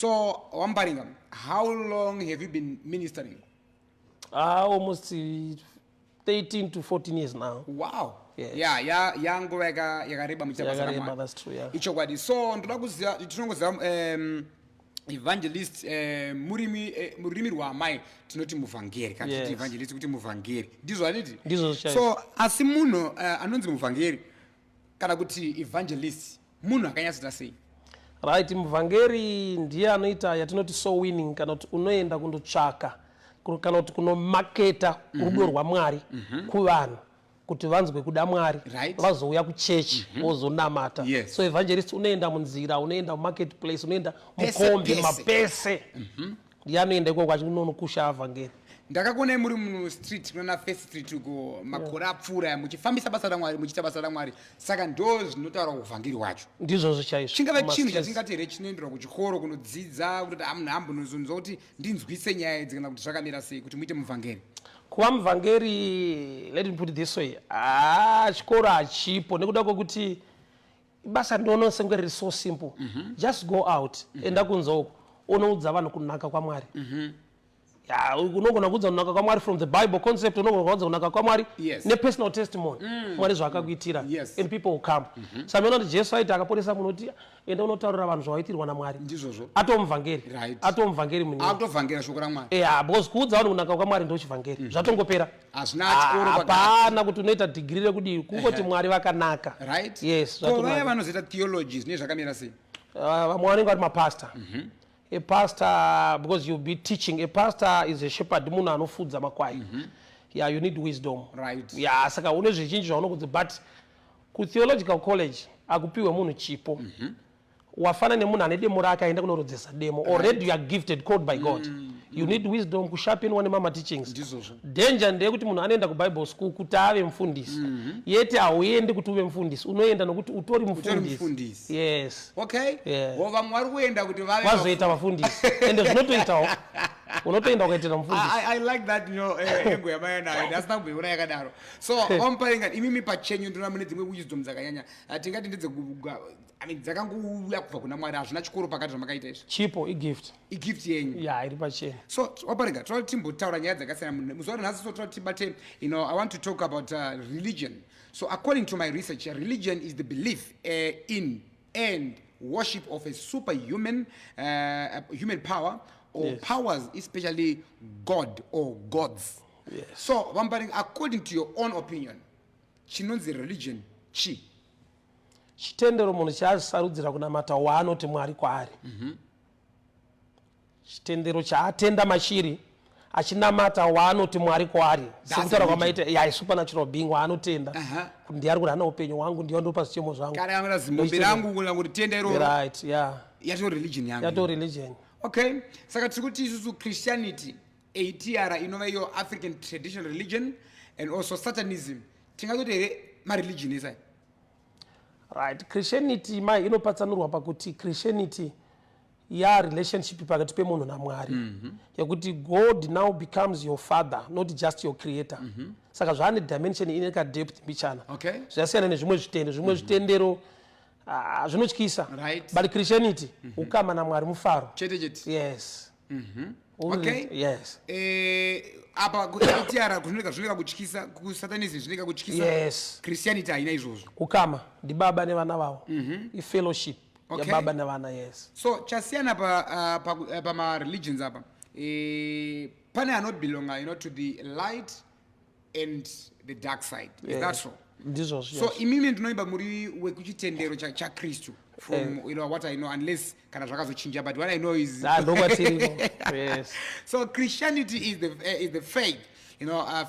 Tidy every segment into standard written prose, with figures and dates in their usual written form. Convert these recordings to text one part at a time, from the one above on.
So, Muparinga, how long have you been ministering? Almost 13 to 14 years now. Wow. Yes. Yeah, yangu yakareba Yakareba, that's true, yeah. Ichokwadi. So, ndoda kuziya evangelist murimi rwamai tinoti muvhangeri kana kuti evangelist kuti muvhangeri ndizvo aniti so asi munhu anonzi muvhangeri kana kuti evangelist munhu akanyasita sei right muvhangeri ndiye anoita yatinoti soul winning kana kuti unoenda kundotsvaka kana kuti kunomaketa rudo rwaMwari kuvanhu kuti vanzwe kuda Mwari vazouya kuchechi vozonamata so evangelist unoenda munzira unoenda mumarketplace unoenda mukombi mapese ndiye anoenda ikoko achinonokusha avhangeri ndakakuonai muri mustreet kunona First Street uko makore apfuura muchifambisa basa raMwari muchiita basa raMwari saka ndo zvinotaura uvhangeri hwacho ndizvozvo chaizvo chingava chinhu chatingati here chinoenderwa kuchikoro kunodzidza kutoti munhambo nozonzwa kuti ndinzwise nyaya idzi kana kuti zvakamira sei kuti muite muvhangeri kuva muvhangeri let me put it this way chikoro hachipo nekuda kwekuti basa ndinoona senge riri so simple just go out enda kunze uko unoudza vanhu kunaka kwaMwari unogona kuudza kunaka kwaMwari from the Bible concept unogona kuudza kunaka kwaMwari nepersonal testimony Mwari zvakakuitira and people will come saka kuti Jesu aiti akaporesa munhu kuti enda unotaurira vanhu zvawaitirwa naMwari ndizvozvo atomuvhangeri muneatovhangera shoko raMwari because kuudza vanhu kunaka kwaMwari ndochivhangeri zvatongopera hapana kuti unoita dhigiri rekudii kungoti Mwari vakanaka yes vaya vanozoita theology zvine zvakamira sei vamwe vanenge vari mapastor a pastor, because you'll be teaching, a pastor is a shepherd, munhu anofudza makwai. Yeah, you need wisdom. Right. Yeah, saka une zvizhinji zvaunogudza, but ku theological college akupiwe munhu chipo. Wafana nemunhu ane demo rake aenda kunorodzesa demo. Already you are gifted, called by God. You need wisdom kusharpen one mama teachings. Danger ndeyekuti munhu anoenda ku Bible school kuti ave mufundisi. Yeti auendi kuti uve mufundisi, unoenda nokuti utori mufundisi. Yes. Okay. Wova Mwari kuenda kuti vave vazoita vafundisi. Ende zvinotoitawo. Unotoenda ukaitira mufundisi. I like that engo yamayana. That's not beyona yakadaro. So, Muparinga imimi pachenyu ndona mune dzimwe wisdom dzakanyanya. Tingati ndedze dzakanguuya kubva kuna Mwari hazvina chikoro pakati zvamakaita izvi. Chipo igift. Igift yenyu. Yeah, iri pachena. So, Muparinga, toda timbotaura nyaya dzakasiyana muzuva ranhasi so toda tibate, I want to talk about religion. So, according to my research, religion is the belief in and worship of a superhuman human power or powers, especially God or gods. Yes. So, Muparinga, according to your own opinion, chinonzi religion chi? Chitendero munhu chaasarudzira kunamata waanoti Mwari kwaari. Chitendero chaatenda mashiri achinamata waanoti Mwari kwaari. Sekutaura kwamaita supernatural being waanotenda. Kuti ndiye ari kuti hana upenyu hwangu ndiye ndopa zvichemo zvangu. Kana amira zimombe rangu kuna kuti tenda iroro. Right, yeah. Yato religion yangu. Yato religion. Okay. Saka tiri kuti isusu Christianity ATR inova iyo African traditional religion and also Satanism. Tingatoti here ma religion isai. Right, Christianity mai inopatsanurwa pakuti Christianity ya relationship pakati pemunhu naMwari. Yakuti God now becomes your father, not just your creator. Saka zvane dimension ineka depth mbichana. Okay. Zvasiyana nezvimwe zvitendero zvinotyisa. Right. But Christianity ukama naMwari mufaro. Chete. Yes. Okay. Yes. Apa kuitiara kunoka kutyisa ku Satanism zvinoka kutyisa. Yes. Christianity haina izvozvo. Ukama ndi baba nevana vavo. I fellowship. Ya baba nevana, yes. So chasiyana pa ma religions apa. Pane anobelonga to the light and the dark side. Is that so? So imimi ndinoimba muri wekuchitendero cha Kristu from what I know, unless kana zvakazochinja, but what I know is yes. So Christianity is the faith,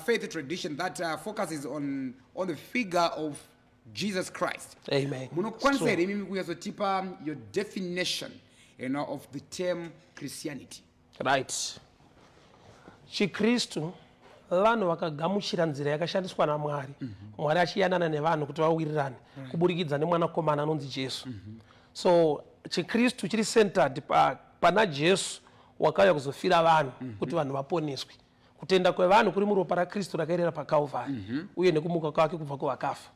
faith tradition that focuses on the figure of Jesus Christ. Amen. Munokwanisa here imimi kuyazotipa your definition of the term Christianity. Right. Chikristu vanhu vakagamuchira nzira yakashandiswa naMwari. Mwari achiyanana nevanhu kuti vawirirane kuburikidza nemwanakomana anonzi Jesu. So Chikristu chiri centered pana Jesu wakauya kuzofira vanhu kuti vanhu vaponeswe. Kutenda kwevanhu kuri muropa raKristu rakaerera paKalvari uye nekumuka kwake kubva kuvakafa.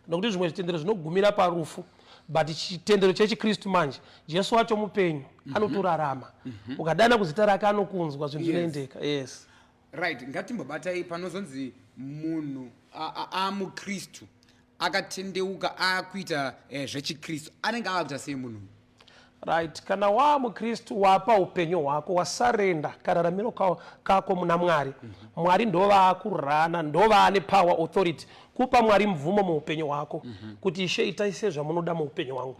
Nokuti zvimwe zvitendero zvinogumira parufu but chitendero chechikristu manje Jesu wacho mupenyu anotorarama ukadana kuzita rake anokunzwa zvinhu zvinoendeka. Yes, right. Ngatimbobatai panozonzi munhu amukristu akatendeuka akuita zvechikristu anenge akuita sei munhu? right. Kana mukristu wapa upenyu hwako wasarenda kararamiro kako muna Mwari, Mwari ndova akurana, ndova ane power, authority kupa Mwari mvumo muupenyu hwako kuti Ishe itai sezvamunoda muupenyu hwangu.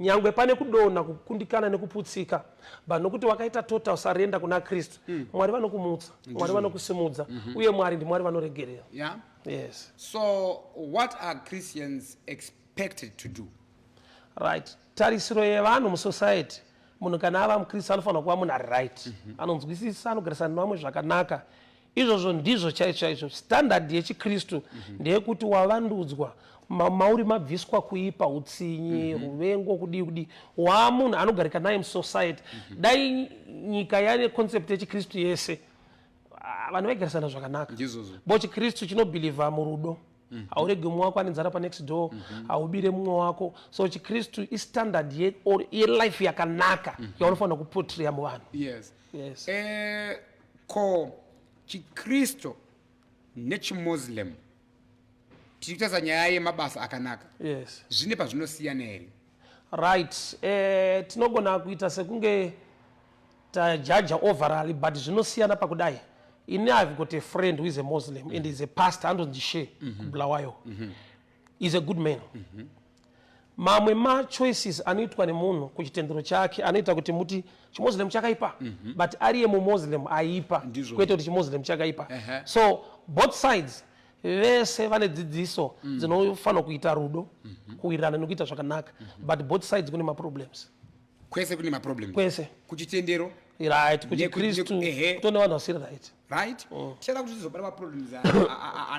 Nyangwe pane kudona kukundikana nekuputsika, but nokuti wakaita total surrender kuna Kristu, Mwari vanokumutsa, Mwari vanokusimudza, uye Mwari ndi Mwari vanoregerera. Yeah. Yes. So what are Christians expected to do? Right. Tarisiro yevanhu musociety, munhu kana ava mukristu anofanira kuva munhu ari right, anonzwisisa, anogarisana nevamwe zvakanaka. Izvozvo ndizvo chaizvo standard yechikristu ndeyekuti wavandudzwa, mauri mabviswa kuipa, utsinyi, ruvengo, kudi wamunhu anogarika naye musociety. Dai nyika yane concept yechikristu yese vanhu vaigarisana zvakanaka. Bo chikristu chinobhilivha murudo, haurege mumwe wako anenzara panext door, haubire mumwe wako. So chikristu istandard yelife yakanaka yaunofanira kupotrea muvanhu. Yes. Yes. Ko chikristu nechimuslim tichitaza nyaya yemabasa akanaka. Yes. Zvine pazvinosiyana here? Right. Tinogona kuita sekunge tajaja overall, but zvinosiyana pakudai. I've got a friend who is a Muslim and is a pastor, and Shea Blawayo. He's a good man. Mamwe ma choices anoitwa nemunhu kuchitendero chake anoita kuti muti chimuslim chakaipa, but ariye mu Muslim aipa kwete kuti chimuslim chakaipa. So both sides vese vane dzidziso dzinofanira kuita rudo, kuwirirana nokuita zvakanaka, but both sides kune ma problems. Kwese kune ma problems. Kwese kuchitendero. Right, kuchikristu tone vanhu vasiri right. Right? Tichada kuti tizobata ma problems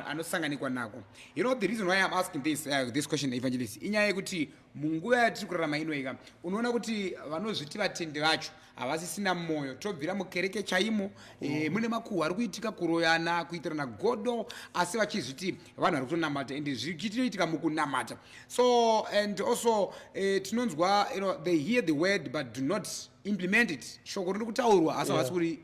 anosanganikwa nako. You know the reason why I'm asking this question, Evangelist, inyaya yekuti munguva yatiri kurarama inoika unoona kuti vanozviti vatendi vacho havasisina moyo. Tobvira mukereke chaimo, mune makuhwa ari kuitika kuroyana, kuitirana godo, asi vachizviti vanhu vari kutonamata ende zvichitoitika mukunamata. So and also tinonzwa, you know, they hear the word but do not implement it. Shoko riri kutaurwa asi havasi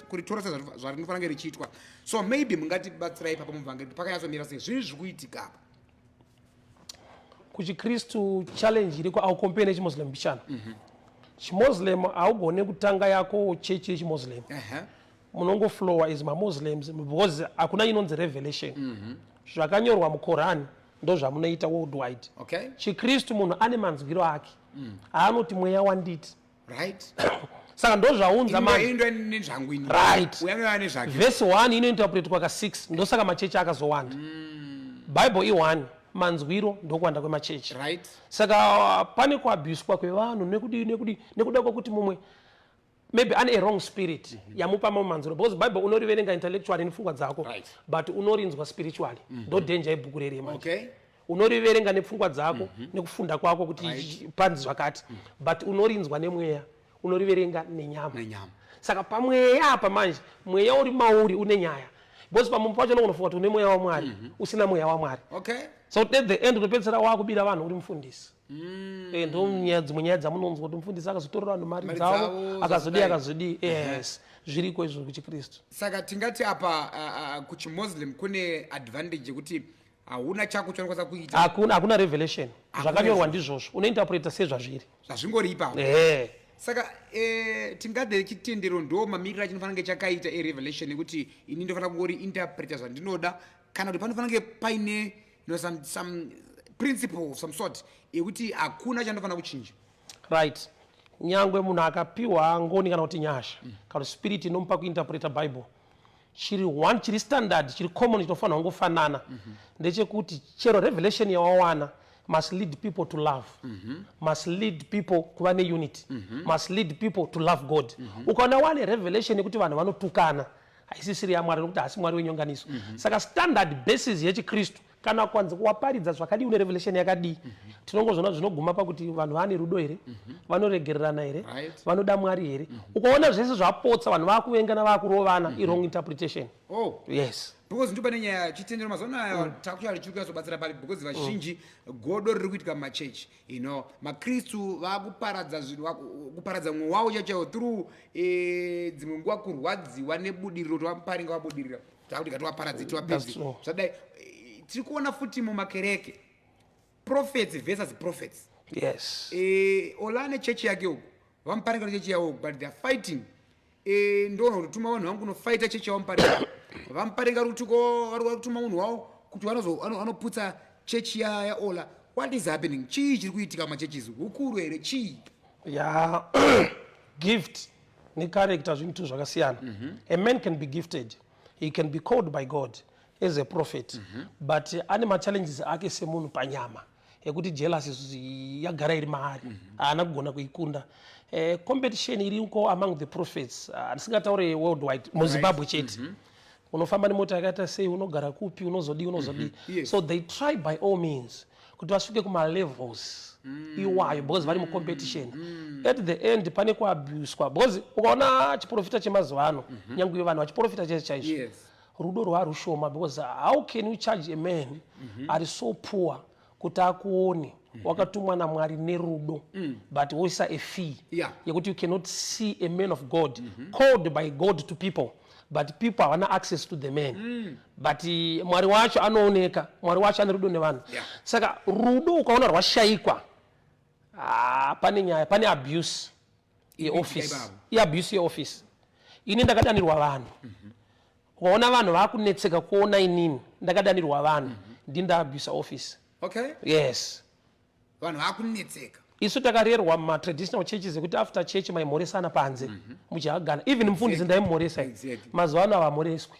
kuritora zvarinofanira richiitwa. So maybe mungatibatsirai ipapo muvhangeri pakanyatsamira sei zvinhu zviri kuitika apa? Kuchikristu challenge iriko aucompare nechimuslim bichana. Chimuslim haugone kutanga yako chechi yechimuslim. Munongoflowa is mamuslims because hakuna inonzi revelation. Zvakanyorwa muQuran ndo zvamunoita worldwide. Okay. Chikristu munhu ane manzwiro ake. Aanoti mweya wanditi. Right. Saka ndo zvaunza manje. Right. Verse 1 inointerpretwa ka6 ndo saka machechi akazowanda. Bible i1 manzwiro ndokuwanda kwemachechi. Right. Saka pane kuabuswa kwevanhu nekuda kwokuti mumwe maybe ane a wrong spirit yamupa mamwe manzwiro, because Bible unoriverenga intellectually nepfungwa dzako, but unorinzwa spiritually. Ndo danger yebhuku reri manje. Okay. Unoriverenga nepfungwa dzako nekufunda kwako kuti panzi zvakati, but unorinzwa nemweya, unoriverenga nenyama. Saka pamweya apa manje mweya uri mauri une nyaya, because pamwe pacho unofunga kuti une mweya waMwari usina mweya waMwari. Okay. So at the end unopedzera wakubira vanhu uri mufundisi. Ndo dzimwe nyaya dzamunonzwa kuti mufundisi akazotorera vanhu mari dzavo akazodi. Yes, zviriko izvo kuchikristu. Saka tingati apa kuchimuslim kune advantage yekuti hauna chako chaunokwanisa kuita. Hakuna revelation. Zvakanyorwa ndizvozvo. Unointerpreta sezvazviri. Zvazvingori ipapo. Saka tingadhe chitendero ndo mamiriro achinofanira kunge chakaita revelation yekuti ini ndofanira kungori interpreta zvandinoda, kana kuti panofanira kunge paine some principle some sort yekuti hakuna chandofanira kuchinja. Right. Nyangwe munhu akapiwa ngoni kana kuti nyasha kana spirit inomupa kuinterpreta Bible, chiri standard, chiri common, chinofanira kungofanana ndechekuti chero revelation yawawana must lead people to love, must lead people kuva neunity, must lead people to love God. Ukaona wane revelation yekuti vanhu vanotukana haisisiri yaMwari nokuti hasi Mwari wenyonganiso. Saka standard basis yechikristu kana kwanza kuwaparidza zvakadii une revelation yakadii tinongozvona zvinoguma pakuti vanhu vane rudo here vanoregererana here vanoda Mwari here ukaona zvese zvapotsa vanhu vakuvenga navakurovana wrong interpretation. Yes, because ndipo pane nyaya chitendero mazona takuchari chiri kuzobatsira pali because vazhinji godo riri kuitika mumachechi makristu vakuparadza kuparadza mwoyo wavo chaiwo through dzimwe nguva kurwadziwa nebudiriro tovamuparinga wabudirira takuti katiwaparadzi tiwapedzi zvadai tiri kuona futi mumakereke prophets versus prophets. Yes, Ollah nechechi yake uku vamuparinga nechechi yavo but they are fighting ndona kutuma vanhu vangu kunofaita chechi yavamuparinga vamuparinga vari kutuma munhu wavo kuti vanoputsa chechi ya Ollah. What is happening? Chii chiri kuitika mumachechi hukuru here chii? Gift ni character zvinhu tu zvakasiyana. A man can be gifted, he can be called by God as a prophet, but ane machallenges ake semunhu panyama ekuti jealousy yagara iri maari haana kugona kuikunda. Competition iriko among the prophets ndisingataure worldwide muZimbabwe chete unofamba nemota yakaita sei unogara kupi unozodii so they try by all means kuti vasvike kuma-levels iwayo because vari mucompetition. At the end pane kuabuswa because ukaona chiprofita chemazuva ano nyange vanhu vachiprofita chese chaizvo rudo rwarushoma because how can you charge a man ari so poor kuti akuone wakatumwa naMwari nerudo but woisa a fee yekuti you cannot see a man of God called by God to people but people havana access to the man but Mwari wacho anooneka, Mwari wacho ane rudo nevanhu saka rudo ukaona rwashayikwa pane nyaya, pane abuse yeoffice abuse yeoffice. Ini ndakadanirwa vanhu ukaona vanhu vakunetseka kuona inini ndakadanirwa vanhu ndindaabuse office. Yes, vanhu vakunetseka isu takarerwa mumatraditional churches ekuti after church maimhoresana panze muchihagana even mufundisi ndaimhoresa mazuva ano havamhoreswi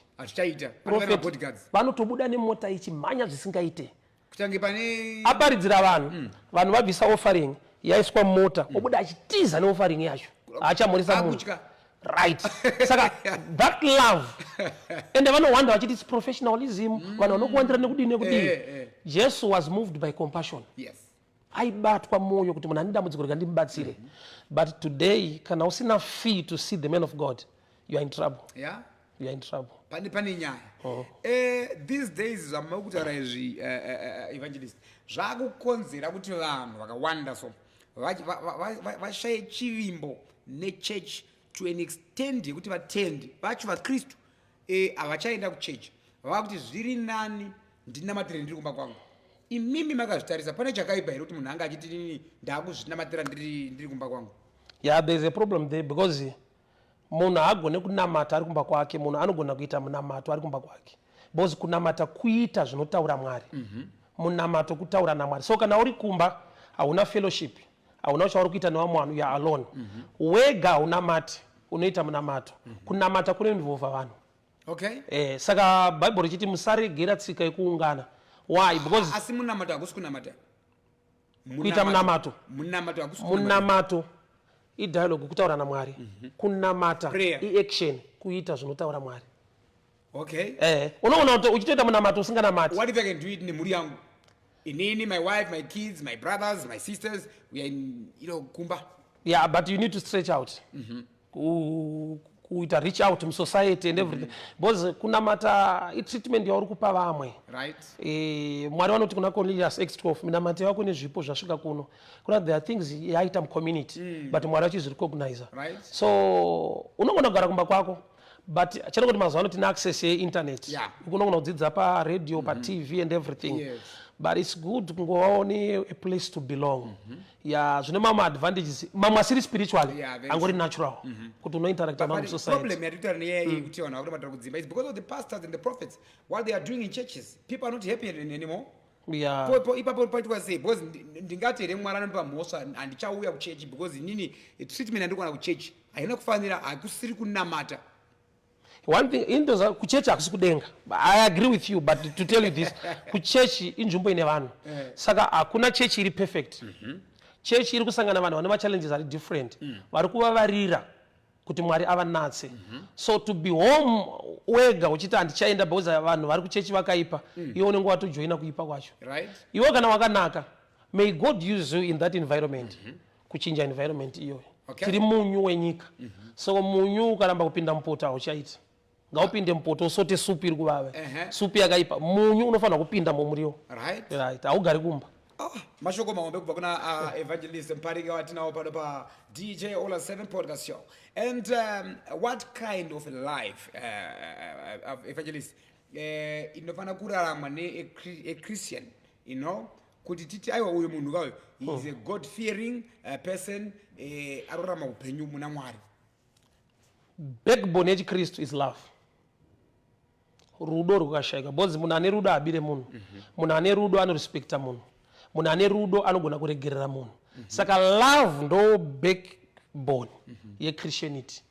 vanotobuda nemota ichimhanya zvisingaite kutange pane aparidzira vanhu vanhu vabvisa offering yaiswa mumota obuda achitiza neoffering yacho haachamhoresa munhu right saka that love ende vanowanda vachiti its professionalism vanhu vanokuwandira nekudii nekudii. Jesu was moved by compassion. Aibatwa moyo kuti munhu andidambudziko rega ndimubatsire but today kana usina fee to see the man of God you are in trouble. You are in trouble. Pane nyaya these days zvamukutaura izvi evangelist zvakukonzera kuti vanhu vakawanda so vashaye chivimbo nechurch to an extent yekuti vatendi vacho vakristu havachaenda kuchechi vava kuti zviri nani ndinamatire ndiri kumba kwangu. Imimi makazvitarisa pane chakaipa here kuti munhu anga achiti nini ndakuzvinamatira ndiri kumba kwangu? There is a problem there because munhu haagone kunamata ari kumba kwake, munhu anogona kuita munamato ari kumba kwake because kunamata kuita zvinotaura Mwari munamato kutaura naMwari. So kana uri kumba hauna fellowship hauna chauri kuita nevamwe vanhu you are alone wega haunamati unoita munamato kunamata kunoinvolva vanhu. Saka Bible richiti musaregera tsika yekuungana. Why? Because asi munamato hakusi kunamata kuita munamato munamato idialogue kutaura naMwari kunamata iaction kuita zvinotaura Mwari. Unoona kuti uchitoita munamato usinganamati. What if I can do it nemhuri yangu inini my wife my kids my brothers my sisters we are in kumba but you need to stretch out kuita reach out in society and everything because kunamata treatment yauri kupa vamwe Mwari vanoti kuna Cornelius X12 minamata yako nezvipo zvasvika kuno kuna there are things yaita mucommunity but Mwari vachizvirecognize so unogona kugara kumba kwako but chero kuti mazuva ano tina access yeinternet unogona kudzidza paradio patv and everything but it's good kungovaone a place to belong zvine mamwe advantages mamwe asiri spiritually angori natural kuti unointeracta nawo musociety. Problem yatitaura neyaya kuti vanhu vakutomatira kudzimba is because of the pastors and the prophets what they are doing in churches people are not happy anymore. Ipapo paitwa sei because ndingati here Mwari anondipa mhosva handichauya kuchechi because inini treatment yandikuwana kuchechi haina kufanira hakusiri kunamata. One thing into kuchechi hakusi kudenga. I agree with you but to tell you this kuchechi inzvimbo ine vanhu saka hakuna chechi iri perfect chechi iri kusangana vanhu vane machallenges ari different vari kuvavarira kuti Mwari avanatse. So to be home wega uchita andichaenda because vanhu vari kuchechi vakaipa, iwe unenge watojoina kuipa kwacho. Right. Iwe kana wakanaka, may God use you in that environment. Kuchinja environment iyo. Okay. Tiri munyu wenyika. So munyu ukaramba kupinda mpoto auchaiti. Ngaupinde mpoto usote supu iri kuvava. Supu yakaipa. Munyu unofanira kupinda mumuriwo. Right. Right. Haugari kumba. Mashoko maombe kubva kuna Evangelist Muparinga watinawo pano pa DJ Ollah 7 podcast show. And what kind of life, Evangelist, inofana kurarama ne a Christian, you know, kuti titi aiwa uyo munhu kayo, he is a God fearing person, arorama upenyu muna Mwari. Backbone yeChikristu is love. Rudo rukashayika. Bozi munhu ane rudo abire munhu. Munhu ane rudo anorespecta munhu. Munhu ane rudo anogona kuregerera munhu. Saka love ndo backbone yeChristianity.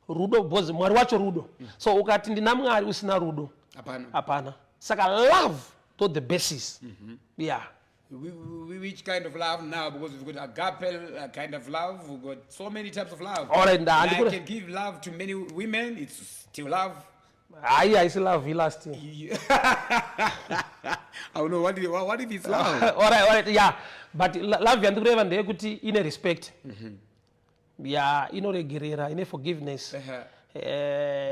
Rudo bozi Mwari wacho rudo. So ukati ndina Mwari usina rudo. Hapana. Saka love to the basis. Yeah. Which kind of love now? Because we've got agape kind of love. We've got so many types of love. All right, I can give love to many women. It's still love. I still love you last year. I don't know what if it's love. All right, yeah. But love yandikureva ndeyekuti ine respect. Yeah, inoregerera, ine forgiveness.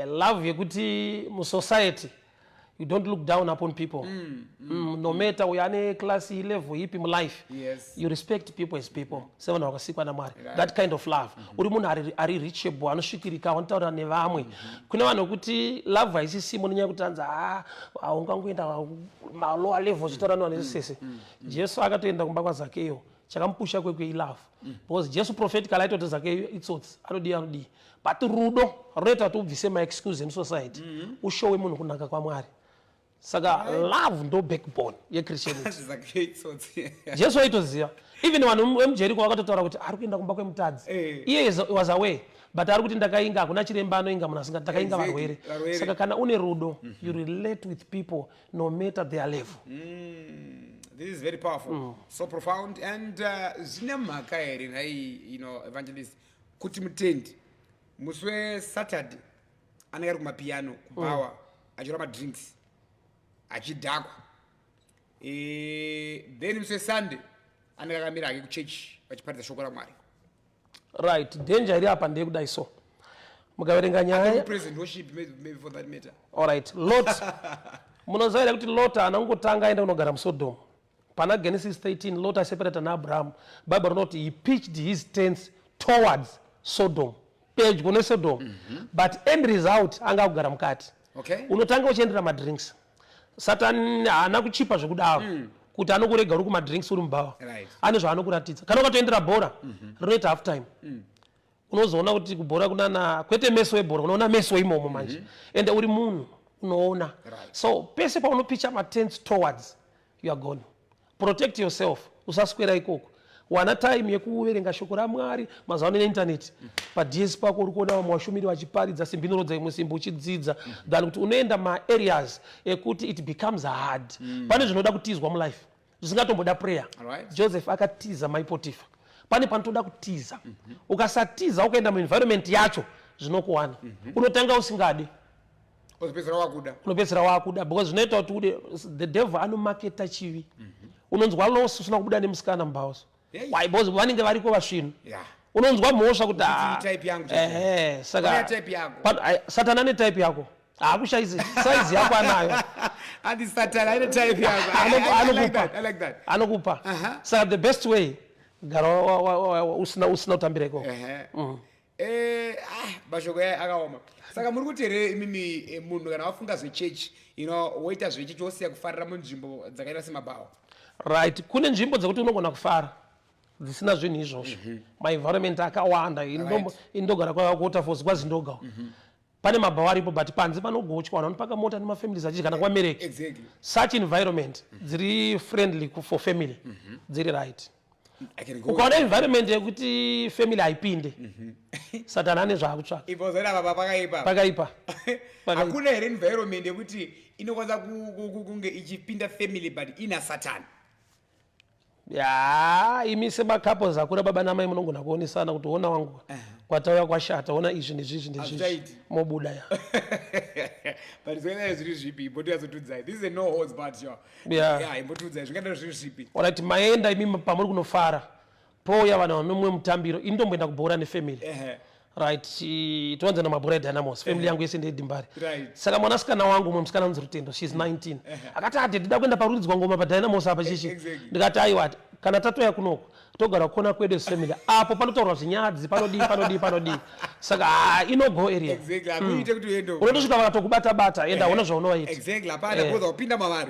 Love yekuti mu society you don't look down upon people. No matter uyane class level ipi mu life. Yes. You respect people as people. Sevana wakasikwa na Mwari. That kind of love. Uri munhu ari reachable, anosvikirika, anotaura nevamwe. Kuna vanhu kuti love haisisi munyanya kutanza ungangoenda lower level zvitaura nesese. Jesu akatoenda kumba kwa Zakeyo. Chakamupusha kwekwe love. Because Jesu prophetically aitoti Zakeyo itsotsi anodi. But rudo reta to ubvise my excuse in society. Ushowe munhu kunaka kwa Mwari. Saka love ndo backbone yeChristianity. Jesu aitoziva. Even vanhu vemuJeriko vakatotaura kuti ari kuenda kumba kwemutadzi. Iye was away. But ari kuti ndakainga hakuna chiremba anoinga munhu asinga ndakainga varwere. Saka kana une rudo, you relate with people no matter their level. This is very powerful. So profound. And zine mhaka here nai, you know, Evangelist, kuti mutendi muswe Saturday anenge ari kumapiano kubawa achira madrinks achidhakwa. Then muswe Sunday anenge akamira hake kuchechi vachiparidza shoko raMwari. Right, danger iri apa ndeyekudai so. Mukaverenga nyaya present worship maybe for that matter. All right, Lot. Munoziva here kuti Lot anangotanga aenda kunogara muSodom. Pana Genesis 13, Lot separated naAbraham. Bible note he pitched his tents towards Sodom. Pedyo neSodom. But end result anga kugara mukati. Okay. Unotanga uchiendera madrinks. Satan haana kuchipa zvekudaro. Kuti anokurega uri kumadrinks uri mubawa. Right. Ane zvaanokuratidza. Kana ukatoendera bhora, rinoita half time. Unozoona kuti kubhora kunana kwete meso ebhora, unoona meso imomo manje. Ende uri munhu unoona. So pese paunopicha matents towards, you are gone. Protect yourself. Usaswera ikoko. Wana time yekuverenga shoko raMwari mazuva internet. Pa DS pako uri kuona vamwe vashumiri vachiparidza simbinorodza imwe simbo uchidzidza. Than kuti unoenda ma areas ekuti it becomes hard. Pane zvinoda kutizwa mu life. Zvisingatomboda prayer. Joseph akatiza mai Potifa. Pane panotoda kutiza. Ukasatiza ukaenda mu environment yacho zvinokuwana. Unotanga usingade. Unopedzera wakuda because zvinoita kuti the devil anomarketa chivi. Unonzwa loss usina kubuda nemusikana mubhaoso. Why because vanenge variko vasvinu. Unonzwa mhosva kuti saka type yako. Satana ane type yako. Hakushayizi size yako anayo. And Satana ane type yako. I like that. Anokupa. So the best way gara usina utambireko. Bashoko akaoma. Saka muri kuti here imimi munhu kana wafunga zvechechi, you know, woita zvechechi wosiya kufarira munzvimbo dzakaita semabawa. Right, kune nzvimbo dzekuti unogona kufara dzisina zvinhu izvozvo. Maenvironment akawanda indogara kwawaterfalls kwaZindoga. Pane mabhawa aripo but panze panogochwa vanhu paka mota nemafamilies achidya kana kwamereki. Exactly. Such environment dziri friendly for family. Dziri right. Ukaona environment yekuti family haipinde. Satana ane zvaakutsvaka. Ibozera baba pakaipa. Hakuna here environment yekuti inokwanisa kunge ichipinda family but ina Satan. ya imi semacouples akura baba namai munogona kuonesana kuti ona wangu kwatauya kwashata ona izvi nezvizvi nezvizvi mobuda ya but zvinoenda zviri zvipi imbotoyatsotudzai this is a no holds barred show imbotudzai zvingaita zviri zvipi alright maenda imi pamuri kunofara pouya vanhu vanomwe mutambiro ini ndomboenda kubhora nefamily right tonze namabhora edynamos family yangu yese ndeyedimbari saka mwanasikana wangu umwe musikana unzi Rutendo she's 19 akati ati ndida kuenda parudzidzwa ngoma padynamos apa chichi ndikati aiwa kana tatoya kunoko togara kukona kwedu as family apo panotaurwa zvinyadzi panodii saka inogo area unotosvika vakatokubata-bata enda una zvaunovaita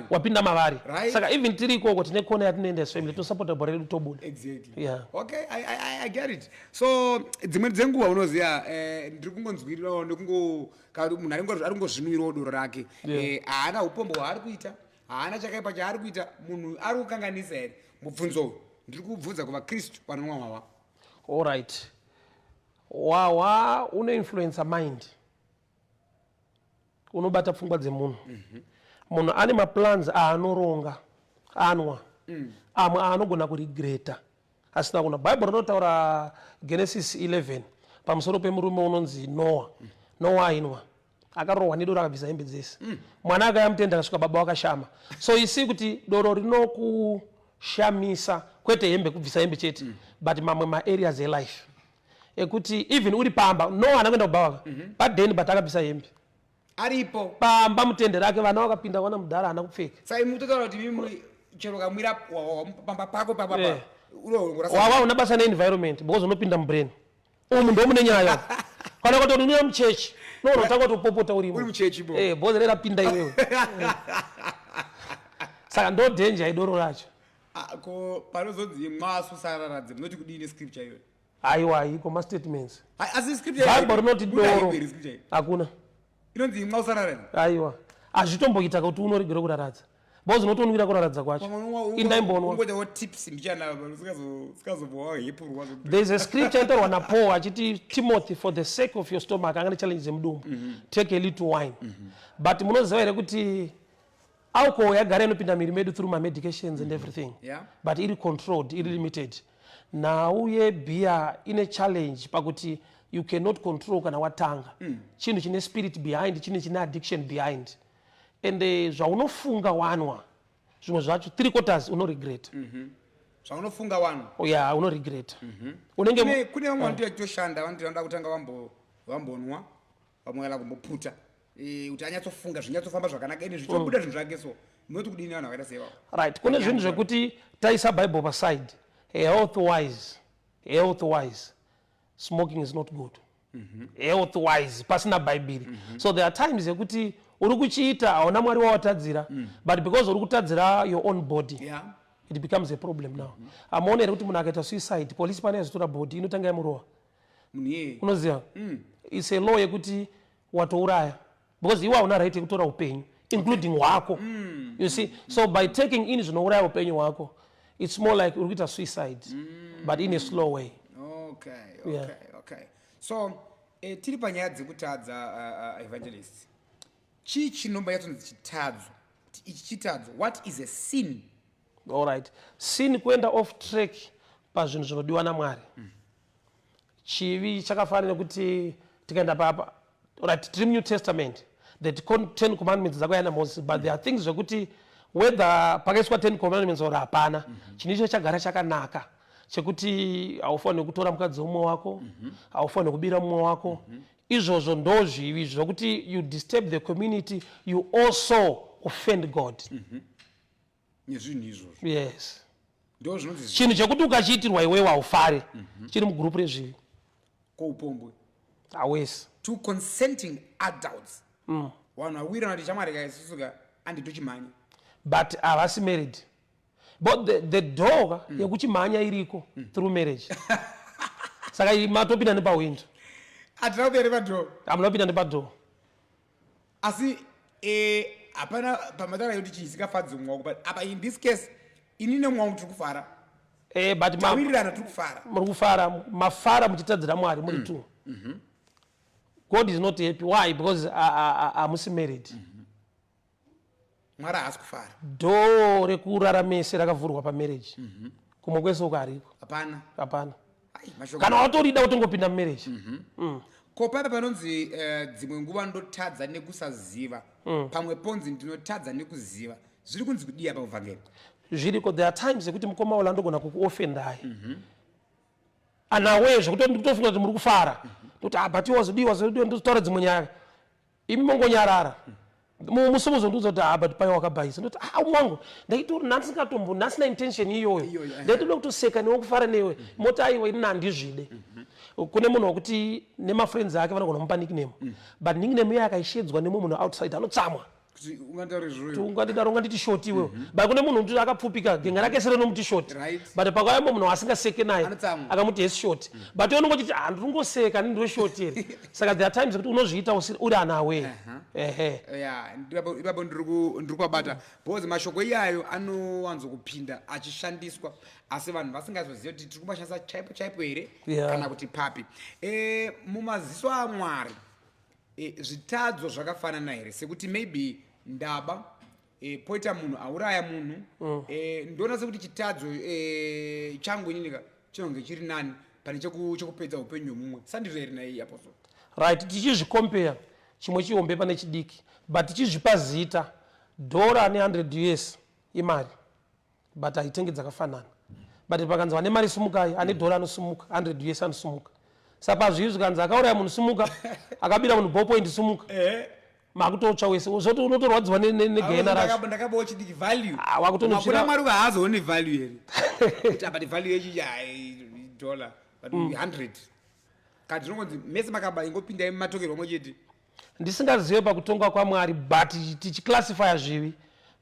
wapinda mavari saka even tiri ikoko tine kona yatinoenda as family tosapota bhora redu tobuda okay I get it so dzimwe dzenguva unoziva ndiri kungonzwirirawo nekungo munhu ari kungozvinwirawo doro rake haana upombo hwaari kuita haana chakaipa chaari kuita munhu ari kukanganisa here mubvunzo ndiri kubvunza kuvakristu vanomwa wawa alright wawa unoinfluensa mind unobata pfungwa dzemunhu munhu ane maplans aanoronga anwa amwe aanogona kurigreta asina kuna bhaibheri rinotaura Genesis 11 pamusoro pemurume unonzi noa ainwa akarohwa nedoro akabvisa hembe dzese mwana akayamutenda akasvika baba wakashama so isi kuti doro rinokushamisa kwete hembe kubvisa hembe chete but mamwe maareas elife ekuti even uri pamba noa anakuenda kubhavaka padheni but akabvisa hembe aripo pamba mutende rake vana vakapinda wana mudhara haana kupfeka sai mutotaura kuti mimi chero kamwira pamba pako wawa una basa neenvironment because unopinda mubrain umu ndo mune nyaya kana kuti unoya muchechi unotanga kutopopota urimo bhozi rerapinda iwewe saka ndo danger idoro racho ko panozonzi mwasosararadze munoti kudini scripture iyoyo aiwa iko mastatements asi scripture bhaibheri rinoti doro hakuna inonzi mwausararadze aiwa hazvitomboita kuti unoregere kuraradza bhozi unotonwira kuraradza kwacho indaimbonwa there's a scripture inotaurwa napaul achiti Timothy for the sake of your stomach angane challenge dzemudumbu take a little wine but munoziva here kuti alcohol yagara inopinda miri medu through medications and everything but iri controlled iri limited nauye beer ine challenge pakuti you cannot control kana watanga chinhu chine spirit behind chinhu chine addiction behind and zvaunofunga wanwa zvimwe zvacho 3/4 unoregret zvaunofunga wanwa unoregret unenge kune vamwe vantu yachitoshanda vantu vanoda kutanga vambonwa vamwe vala kumboputa kuti anyatsofunga zvinyatsofamba zvakanaka ine zvichobuda zvinhu zvake so munoti kudini vanhu vakaita sevavo right kune zvinhu zvekuti taisa bible paside health wise smoking is not good health wise pasina bhaibheri so there are times yekuti uri kuchiita hauna mwari wawatadzira but because uri kutadzira your own body it becomes a problem now amaona here kuti munhu akaita suicide polisi pane yazotora body inotanga yamurowa unoziva it's a law yekuti watouraya because iwe hauna right yekutora upenyu including hwako you see so by taking in zvinouraya upenyu hwako it's more like uri kuita suicide but in a slow way okay so tiri panyaya dzekutadza evangelist chii chinomba yatonzi chitadzo ichi chitadzo what is a sin alright sin kuenda off track pazvinhu zvinodiwa namwari chivi chakafanira kuti tikaenda papa alright tiri munew testament the 10 commandments dzakauya naMoses but there are things zvekuti whether pakaiswa 10 commandments or hapana chinhu icho chagara chakanaka chekuti haufaniri kutora mukadzi womumwe wako haufaniri kubira mumwe wako izvozvo ndo zvivi zvokuti you disturb the community you also offend God nezvinhu izvozvo yes ndo zvinonzi chinhu chekuti ukachiitirwa iwewe haufare chiri mugurupu rezvivi koupombwe hawesi two consenting adults vanhu vawirana kuti chamareka isusuka anditochimhanya but havasi married but the door yekuchimhanya iriko through marriage saka matopinda nepawindo hatina kupinda nepadhoo hamuna kupinda nepadhoo asi hapana pamataura yekuti chisingafadzi mumwe but apa in this case ini nemwangu tiri kufara but tawirirana tiri kufara muri kufara mafara muchitadzira mwari muri two God is not happy why because hamusi married mwari haasi kufara dhoo rekurara mese rakavhurwa pamarriage kumwe kwese uko ariko hapana kana watorida utongopinda mumarriage ko papa panonzi dzimwe nguva ndotadza nekusaziva pamwe ponzi ndinotadza nekuziva zviri kunzi kudiya pauvhangeri zviriko. There are times ekuti mukoma Ollah ndogona kukuofendai anawe zvekuti ndikutofunga kuti muri kufara kuti but nditaura dzimwe nyaya imi mongonyarara musimuzo ndiuza kuti but pai wakabhaisa ndoti mwangu ndaitori ndasina intention iyoyo ndaitoda kutoseka newe kufara newe moti aiwa ini handizvide. Kune munhu wekuti nemafriends ake vanogona kumupa nickname but nickname iye akaishedzwa nemwe munhu outside anotsamwa ungandidaro unganditi shoti iwewe but kune munhu kuti akapfupika genga rake sere nomuti shoti but pakauya munhu asingaseke naye akamuti hesi shoti but iwe unongochiti ndingoseka ndiro shoti here saka there are times kuti unozviita uri anawe ipapo ndiri kubata because mashoko iyayo anowanzokupinda achishandiswa asi vanhu vasingazoziva kuti tiri kumashandisa chaipo chaipo here kana kuti papi. Mumaziso aMwari zvitadzo zvakafanana here sekuti maybe ndaba poita munhu auraya munhu ndoona sekuti chitadzo changu ininika chinonge chiri nani pane chekupedza upenyu hwemumwe sandizvo here nai apostle right. Tichizvikompera chimwe chihombe pane chidiki but tichizvipa zita $100 ne$100 imari but haitengi dzakafanana but pakanzi vane mari sumukai ane $1 anosumuka $100 anosumuka saka pazvizvi kanzi akauraya munhu sumuka akabira munhu ballpoint sumuka makutotsva wese zvoti unotorwadziwa negehena racho ndakabawo chidiki value wakutonochira Mwari haazooni value here but value yechi $1 but 100 kati zvinongonzi mese makaba ingopindai mumatokerwa mwe chete ndisingazive pakutonga kwaMwari but tichiclassifya zvivi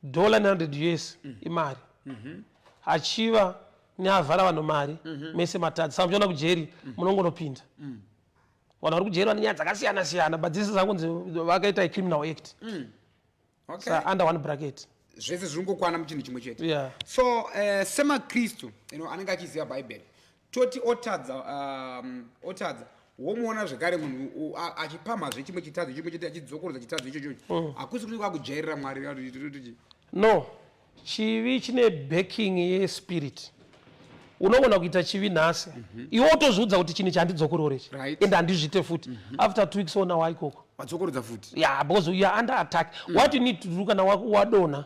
$100 ne$100 imari achiva neavhara vanhu mari mese matadzi saka muchiona kujeri munongonopinda vanhu vari kujeri vane nyaya dzakasiyana siyana but dzisi dzakunzi vakaita criminal act under one bracket zvese zvirongokwana muchinhu chimwe chete so semakristu anenge achiziva bhaibheri toti otadza womuona zvekare munhu achipamhazve chimwe chitadzo chimwe chete achidzokorodza chitadzo ichocho hakusi kuti kwakujairira Mwari no chivi chine backing yespirit unogona kuita chivi nhasi iwe wotozviudza kuti chini chandidzokororeci ende handizvite futi after 2 weeks ona waikoko wadzokorodza futi because you are under attack what you need to do kana wadona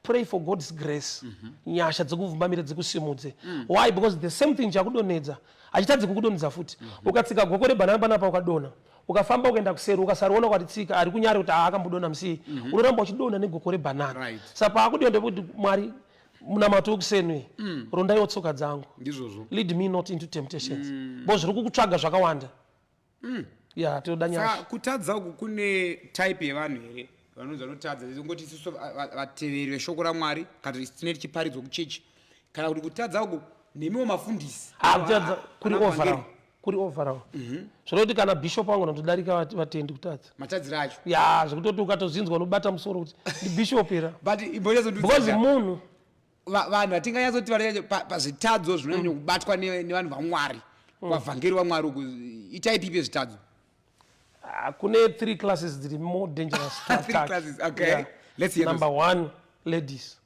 pray for God's grace nyasha dzekuvhumbamira dzekusimudze why because the same thing chakudonedza achitadzi kukudonedza futi ukatsika goko rebhanana panapa ukadona ukafamba ukaenda kuseri ukasariona kwati tsika ari kunyari kuti akambodona musii unoramba uchidona negoko rebhanana saka paakudionda kuti Mwari munamato okusenwe rondaiwo tsoka dzangu lead me not into temptations bo zviri kukutsvaga zvakawanda toda nyasha kutadza uku kune type yevanhu here vanonzi vanotadza ngoti isusu vateveri veshoko raMwari kana tine tichiparidzwa kuchechi kana kuti kutadza uku nemiwo mafundisi kuri overall zvinoti kana bishop wangu natodarika vatendi kutadza matadziro acho zvekutoti ukatozinzwa unobata musoro kuti ndibishop era because munhu vanhu hatinganyazoti pazvitadzo zvinonyanya kubatwa nevanhu vaMwari vavhangeri vaMwari uku itaipi ipe zvitadzo kune 3 classes dziri more dangerous to attack. Number 1 ladies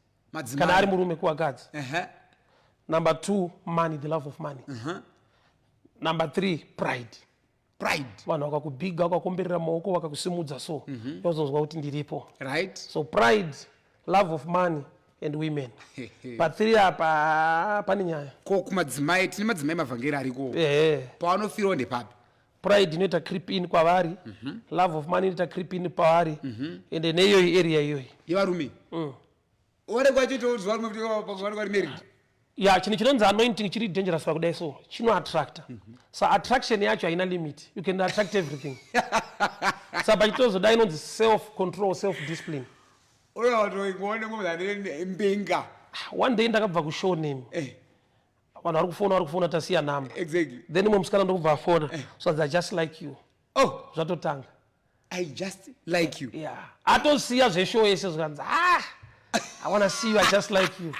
kana ari murume kuwakadzi number 2 money, the love of money number 3 pride vanhu vakakubiga vakakomberera maoko vakakusimudza so yozonzwa kuti ndiripo so pride, love of money and women but 3 apa pane nyaya ko kumadzimai tine madzimai mavhangeri ariko pavanofirawo ndepapi pride inoita creep in kwavari love of money inoita creep in pavari ende neiyoyi area iyoyi yevarume ore kwachito zvarume kuti vari married chinhu chinonzi anointing chiri dangerous pakudai so chinoattracta so attraction yacho haina limit, you can attract everything saka pachitozoda inonzi self control, self discipline. One day ndakabva kushow name vanhu vari kufona tasiya namba then imwe musikana ndokubva afona so I just like you zvatotanga I just like you atosiya zveshow yese zvikanzi I want to see you, I just like you.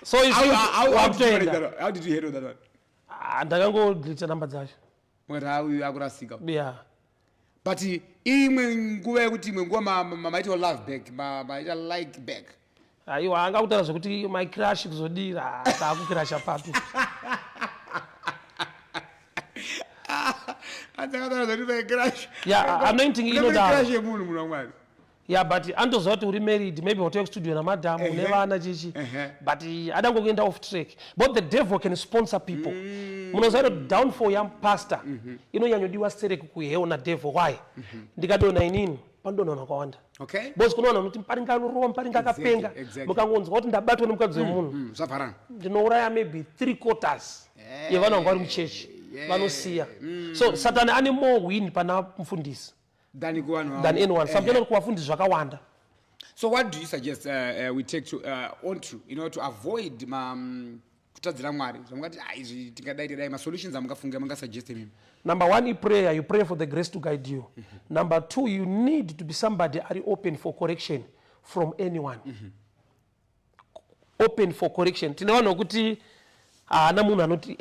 So you see, how did you handle that one? Ndakangodelete namba dzacho akurasika but imwe nguva yekuti imwe nguva maita love back maita like back aiwa angakutaura zvokuti my crash kuzodira taakukirasha papi. Yeah, anointing inoda. Yeah, but andoziva kuti uri married, maybe watake studio namadhamu une vana chichi, but adangokuenda off track. But the devil can sponsor people. Munoziva kuti downfall yapastor inonyanyodiwa sereke kuheona devil. Why? Ndikadona inini pandonona kwawanda. Okay. Because kunoona kuti Muparinga anorowa, Muparinga akapenga, mukangonzwa kuti ndabatwa nemukadzi wemunhu, ndinouraya maybe 3/4 yevana vanga vari muchechi vanosiya. So Satan ane more win pana mufundisi than anyone. Samjana kuwafundisi zvakawanda. So what do you suggest we take to onthr, to avoid kutadzira Mwari? Zvamungati izvi tingadai ma solutions amungafunga mungasuggest mimi. Number 1 is prayer. You pray for the grace to guide you. Number 2, you need to be somebody are open for correction from anyone. Open for correction. Tinaona kuti ana munhu anoti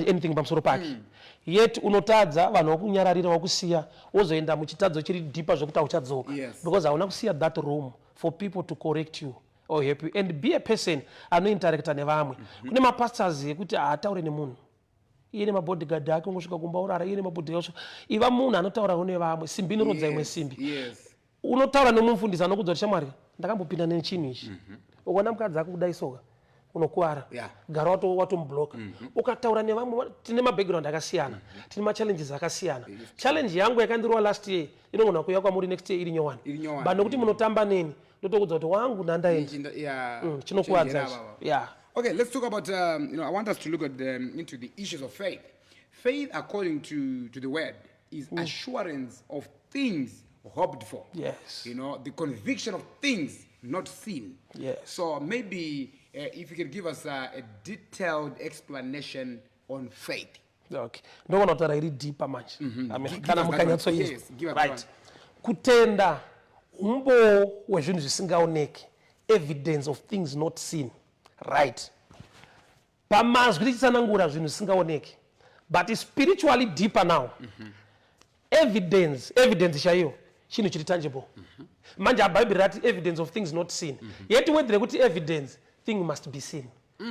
anything pamusoro pake. Yet unotadza vanhu vakunyararira vakusiya wozoenda muchitadzo chiri deeper zvokuti uchadzoka. Because hauna kusiya that room for people to correct you or help you and be a person anointeracta nevamwe. Kune mapastors ekuti haataure nemunhu. Iye nemabodyguard ake ungosvika kumba urara, iye nemabodyguard iva munhu anotaurawo nevamwe, simbi inorodza imwe simbi. Unotaura nemufundisi anokudza kuti shamwari ndakambopinda nechinhu ichi. Ukaona mukadzi ake kudai soka unokuwara. Gara watomubloka. Ukataura nevamwe tine mabackground akasiyana, tine machallenges akasiyana. Challenge yangu yakandirwa last year inogona kuuya kwamuri next year iri nyowani. But nokuti munotamba neni ndotokudza kuti wangu nandaenda. Chinokuwadza. Yeah. Okay, let's talk about, I want us to look at into the issues of faith. Faith, according to the word, is assurance of things hoped for. Yes. The conviction of things not seen. Yes. So maybe if you could give us a detailed explanation on faith. Okay. Ndogona kutaura iri deeper manje. Kana mukanyatsoizwa. Yes, give us right. Kutenda umbo wezvinhu zvisingaoneki, evidence of things not seen. Right. Pamazwi tichitsanangura zvinhu zvisingaoneki, but spiritually deeper now. Evidence chaiyo chinhu chiri tangible. Manje aBhayibheri rati evidence of things not seen. Yet whether kuti evidence thing must be seen.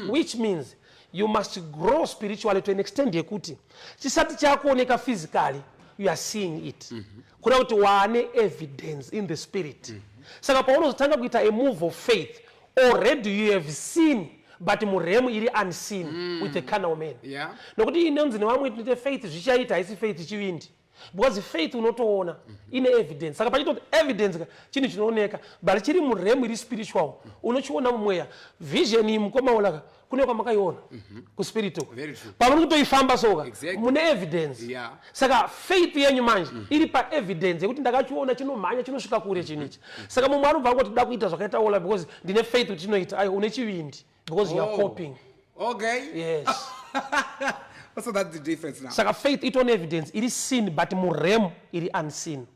Which means you must grow spiritually to an extent yekuti chisati chakuoneka physically you are seeing it. Kuna kuti waane evidence in the spirit. Saka paunozotanga kuita a move of faith, already you have seen, but muremu iri unseen with the carnal man. Nokuti inonzi nevamwe tinoite faith zvichaita haisi faith chivindi. Because faith unotoona ine evidence. Saka pachitoti evidence chinhu chinooneka, but chiri muremu iri spiritual. Unochiona mumweya. Vision mukomaolaka kune kwamakaiona kuspiritual. Pamunotoifamba soka mune evidence. Saka faith yenyu manje iri pa evidence yekuti ndakachiona chinomhanya chinosvika kure chinichi. Saka mumwe anobva kuti toda kuita zvakaita Ollah because ndine faith kuti chinoita ayo une chivindi because you are coping. Okay. Yes. So that's the difference now. Saka faith it on evidence it is seen but muremu it is unseen.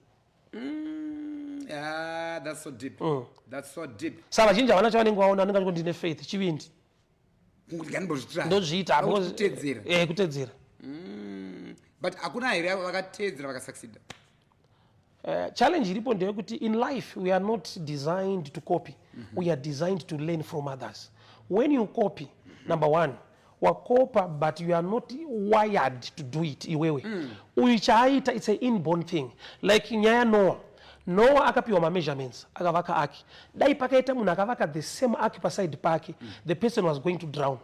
Yeah, that's so deep. That's so deep. Saka vazhinji havana chavanenge vaona vanenge vachiti ndine faith chivindi. Ndozviita kutedzera. But hakuna here vakatedzera vakasucceed. Challenge iripo ndeyekuti in life we are not designed to copy. We are designed to learn from others. When you copy, number 1, wakopa but you are not wired to do it iwewe. Uichaita it's an inborn thing. Like nyaya Noah akapiwa ma measurements akavaka ark. Dai pakaita munhu akavaka the same ark paside pake, the person was going to drown.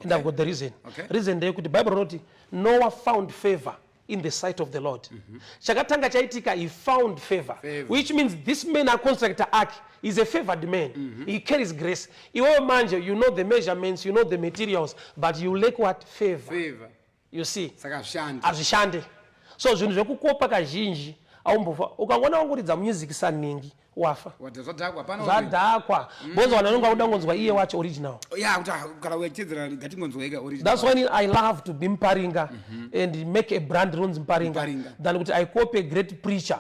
And I've got the reason. Reason ndeyekuti Bible wrote Noah found favor in the sight of the Lord. Chakatanga chaitika he found favor. Which means this man a constructor ark is a favored man. He carries grace. Iwewe manje you know the measurements, you know the materials, but you lack what? Favor. You see? Azvishande. So zvinhu zvekukopa kazhinji aumbofa. Ukangona wanguridza music saningi wafa. Zvadhakwa. Bozo vanonga udangonzwa iye wacho original. That's why I love to be Muparinga and make a brand runs Muparinga than kuti I copy a great preacher.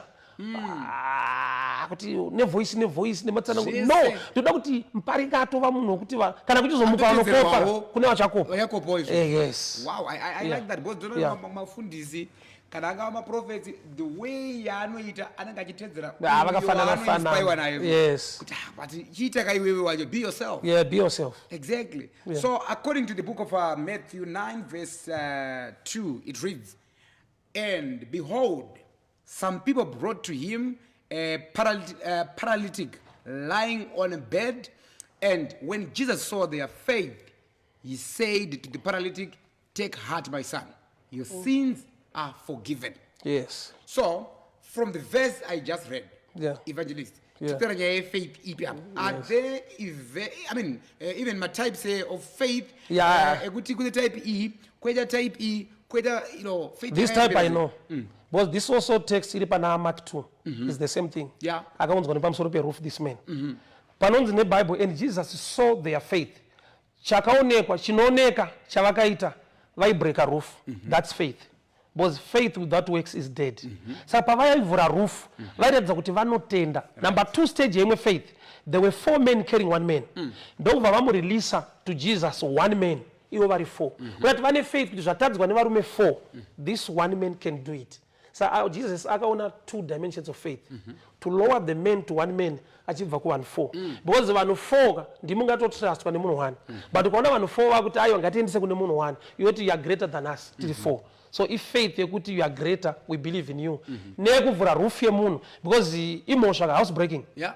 kuti nevoice nematsanangudzo Zvese. no toda kuti Muparinga atova munhu wekuti kana kuchizomupa Atotedzerwawo. vanokopa kune vachakopa Yakopo izvo. yes Wow, I like that because don't Yeah. mafundisi kana angava maprophets the way yaanoita anenge achitedzera vakafanana nayo yes kuti but chiita kaiwewe wacho be yourself. yeah be yourself Exactly. Yeah. So according to the book of Matthew 9 verse 2, it reads, and behold, some people brought to him a paralytic lying on a bed, and when Jesus saw their faith, he said to the paralytic, take heart, my son, your sins are forgiven. yes So from the verse I just read, Yeah. Evangelist, Yeah. faith are there even my types of faith? Yeah. Ekuti kune type E, kweda type E, kweda faith. this type I know because this also text iri pana Mark 2 is the same thing Yeah. akaunzwa nepamusoro peroof this man panonzi neBible and Jesus saw their faith chakaonekwa chinooneka chavakaita vaibreaka roof that's faith because faith without works is dead saka pavaivhura roof vairatidza kuti vanotenda number 2 stage yeimwe faith there were 4 men carrying 1 man ndokubva vamureleasa to Jesus 1 man ivo vari 4 kuti vane faith kuti zvatadzwa nevarume 4 this 1 man can do it so Jesus akaona 2 dimensions of faith to lower the man to 1 man achibva kuvanhu 4 because vanhu 4 ndimungatottrustwa nemunhu 1 but ukaona vanhu 4 vakuti aiwa ngatiendise kune munhu 1 yoti you are greater than us tiri 4 so if faith yekuti you are greater we believe in you nekuvhura roof yemunhu because imhosva ka house breaking Yeah.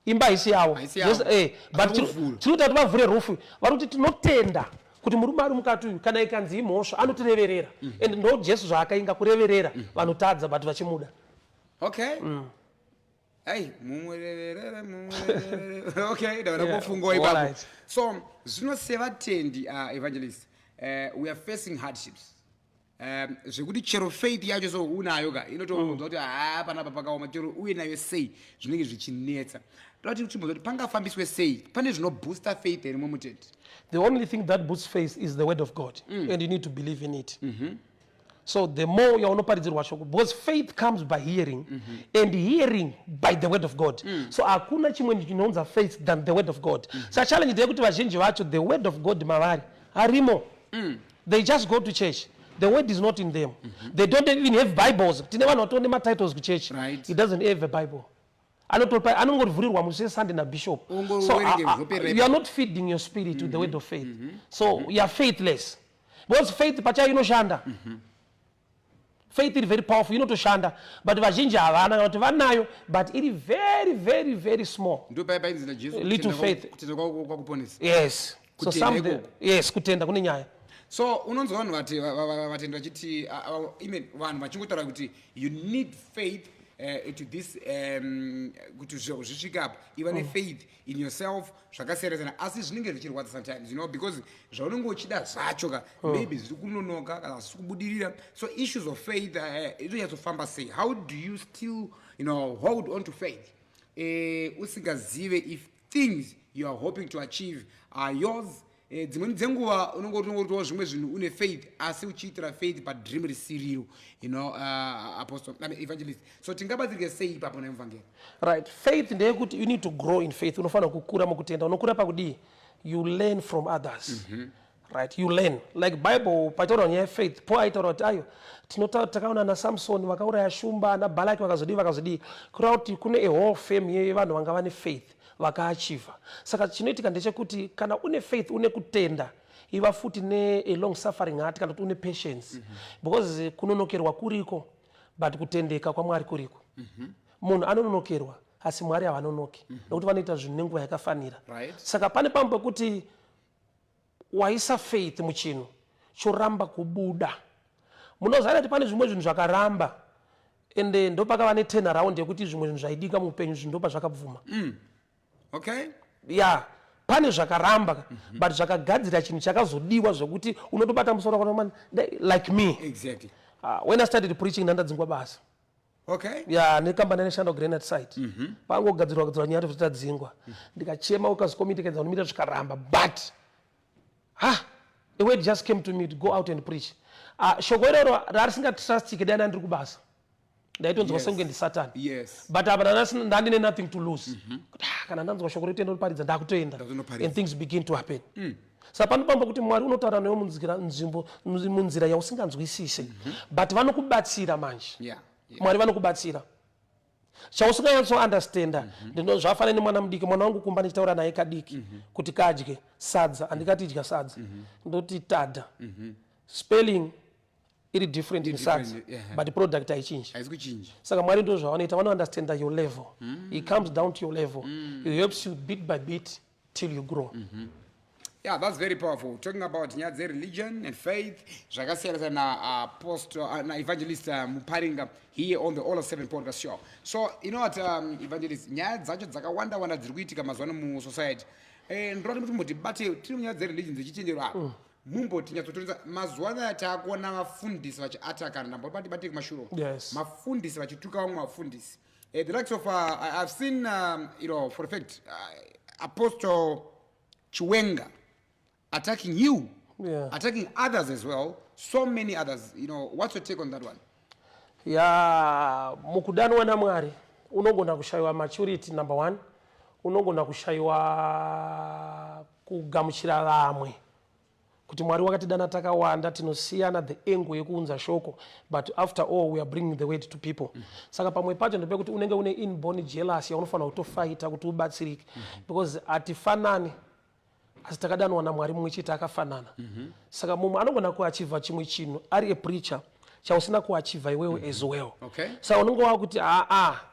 imba haisi yavo Haisi yavo. but Vanokuvhura. chiri kuti vavhure rufu vari kuti tinotenda kuti murume ari mukati uyu kana ikanzi imhosva anotireverera and ndo Jesu zvaakainga kureverera vanotadza but vachimuda Okay. Hey, okay, ndavanakufunga ipapo. alright. So, zvinosevatendi evangelist, we are facing hardships. Zvekuti chero faith yacho so unayo ka inotoudza kuti panapa pakaoma chero uye nayo sei zvinenge zvichinetsa. Toti uchimboza kuti pangafambiswe sei pane zvinobooster faith iri mumuteti. the only thing that boosts faith is the word of God and you need to believe in it so the more yaunoparidzirwa shoko because faith comes by hearing and hearing by the word of God so hakuna chimwe chinonza faith than the word of God so challenge ndeyekuti vazhinji vacho the word of God mavari harimo they just go to church the word is not in them they don't even have Bibles tine vanhu vatone matitles kuchurch Right. he doesn't have a Bible anongovhurirwa musi Sunday nabishop so you are not feeding your spirit with the word of faith so you are faithless because faith pachayo inoshanda faith iri very powerful inotoshanda but vazhinji havana kana kuti vanayo but iri very very very small Ndo painzina Jesu. Little faith. Kutenda kwakuponesa. yes so Kutenda some ikoko. yes kutenda kune nyaya So unonzwa vanhu vatenda vachiti vanhu vachingotaura kuti you need faith to this kuti zvinhu zvisvike apo iva nefaith in yourself zvakasiyana-siyana asi zvinenge zvichirwadza sometimes because zvaunenge uchida zvacho ka maybe zviri kunonoka kana zvisi kubudirira so issues of faith itoyatsofamba sei how do you still hold on to faith usingazive if things you are hoping to achieve are yours dzimweni dzenguva unongotowo zvimwe zvinhu une faith asi uchiitira faith padream risiriro apostle evangelist so tingabatsirike sei ipapo naemuvhangeri right faith ndeyekuti you need to grow in faith unofanira kukura mukutenda unokura pakudii you learn from others right you learn like Bible paitaura nyaya yefaith Paul aitaura kuti ayo takaona naSamson vakauraya shumba naBalaki vakazodii kureva kuti kune a whole fame yevanhu vanga vane faith vakaachiva saka chinoitika ndechekuti kana une faith une kutenda iva futi ne long suffering heart kana kuti une patience because kunonokerwa kuriko but kutendeka kwaMwari kuriko munhu anononokerwa asi Mwari havanonoki nokuti vanoita zvinhu nenguva yakafanira saka pane pamwe pekuti waisa faith muchinhu choramba kubuda munoziva kuti pane zvimwe zvinhu zvakaramba ende ndopakava ne turnaround yekuti zvimwe zvinhu zvaidika muupenyu zvinhu ndopa zvakabvuma okay yeah pane zvakaramba but zvakagadzira chinhu chakazodiwa zvekuti unotobata musoro kana like me exactly when I started preaching ndandadzingwa basa okay yeah nekambani neshanda granite site pangogadzirwa nyaya zvitadzingwa ndikachema ukazikomiti kaza unomita zvikaramba but the word just came to me to go out and preach shoko iroro rarisingatrustike dai ndiri kubasa ndaitonzwa senge ndisatani Yes. but apa ndandine nothing to lose kana ndanzwa shoko rekuti ndinoparidza ndakutoenda and things begin to happen saka panopamba kuti mwari unotaura newe munzira yausinganzwisise but vanokubatsira manje mwari vanokubatsira chausinganyatso understanda ndino zvafanana nemwana mudiki mwana wangu kumba ndichitaura naye kadiki kuti kadye sadza andikati idya sadza ndoti tada spelling iri different in sadza but product haichinji saka mwari ndo zvavanoita vanounderstanda your level it comes down to your level it helps you bit by bit till you grow Yeah, that's very powerful. Talking about religion and faith, Jagasera na Apostle Evangelist Muparinga here on the Ollah 7 podcast show. So, you know what, Evangelist, Zakawanda wana dzirikuitika mazwana mu society. Ndroti muti bati tiri religion dzichinjera. Mumbo tinyatsotoredza mazwana takuona vafundisi vachiatakana nambo bati kumashuro. Yes. Mafundisi vachituka vamwe vafundisi. The likes of I've seen you know for a fact Apostle Chiwenga attacking you, attacking others as well, so many others. You know, what's your take on that one? Yeah, mukudanwa na mwari unogona kushayiwa maturity number 1, unogona kushayiwa kugamuchira vamwe kuti mwari wakatidana takawanda tinosiyana the angle yekuunza shoko but after all we are bringing the word to people saka pamwe pacho ndope kuti unenge une inborn jealousy unofanira kutofighta kuti ubatsirike because atifanani asi takadanwa namwari mumwe chete akafanana saka mumwe anogona kuachiva chimwe chinhu ari a preacher chausina kuachiva iwewe as well saka unenge wava kuti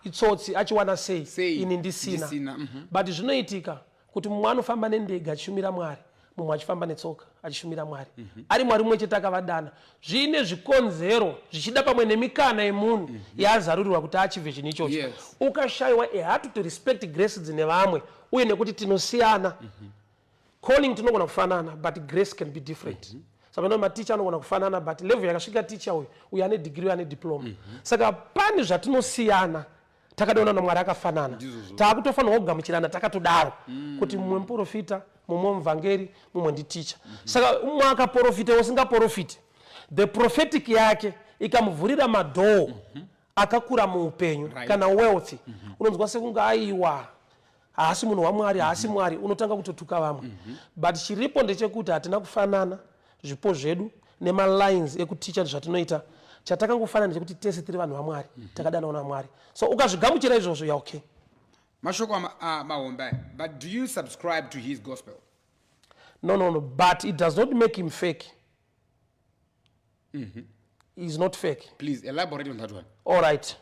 itsotsi achiwana sei ini ndisina but zvinoitika kuti mumwe anofamba nendege achishumira mwari mumwe achifamba netsoka achishumira mwari ari mwari mumwe chete akavadana zvine zvikonzero zvichida pamwe nemikana yemunhu yaazarurirwa kuti achive chinhu ichocho ukashayiwa ehatu to respect grace dzine vamwe uye nekuti tinosiyana calling tinogona kufanana but grace can be different saka no maticha anogona kufanana but level yakasvika teacher uyu ane degree ane diploma saka pane zvatinosiyana takadaona namwari akafanana taakutofanira kugamuchirana takatodaro kuti mumwe muprofita mumwe muvhangeri mumwe nditicha saka umwe akaprofita usingaprofiti the prophetic yake ikamuvhurira madhoo akakura muupenyu kana wealth unonzwa sekunge aiwa haasi munhu wamwari haasi mwari unotanga kutotuka vamwe but chiripo ndechekuti hatina kufanana zvipo zvedu nemalines ekuticha zvatinoita chatakangofanana ndechekuti tese tiri vanhu vamwari takadanawo namwari so ukazvigamuchira izvozvo ya okay mashoko mahomba but do you subscribe to his gospel? No, but it does not make him fake. He's not fake. Please elaborate on that one. All right.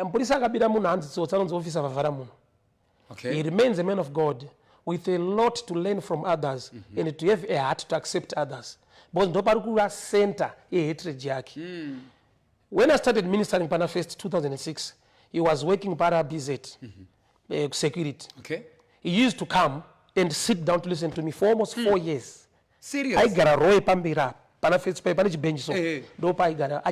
Mpurisa akabira munhu hanzi tsotsa anonzi ofisa vavhara munhu. Okay. He remains a man of God with a lot to learn from others and to have a heart to accept others. Because ndo pari kuva center yehatred yake. When I started ministering Pana Fest 2006, he was working para BZ security. Okay. He used to come and sit down to listen to me for almost 4 years. Serious? I got a roy pambira. Pana Fest pa pani bench so. Do pa igara.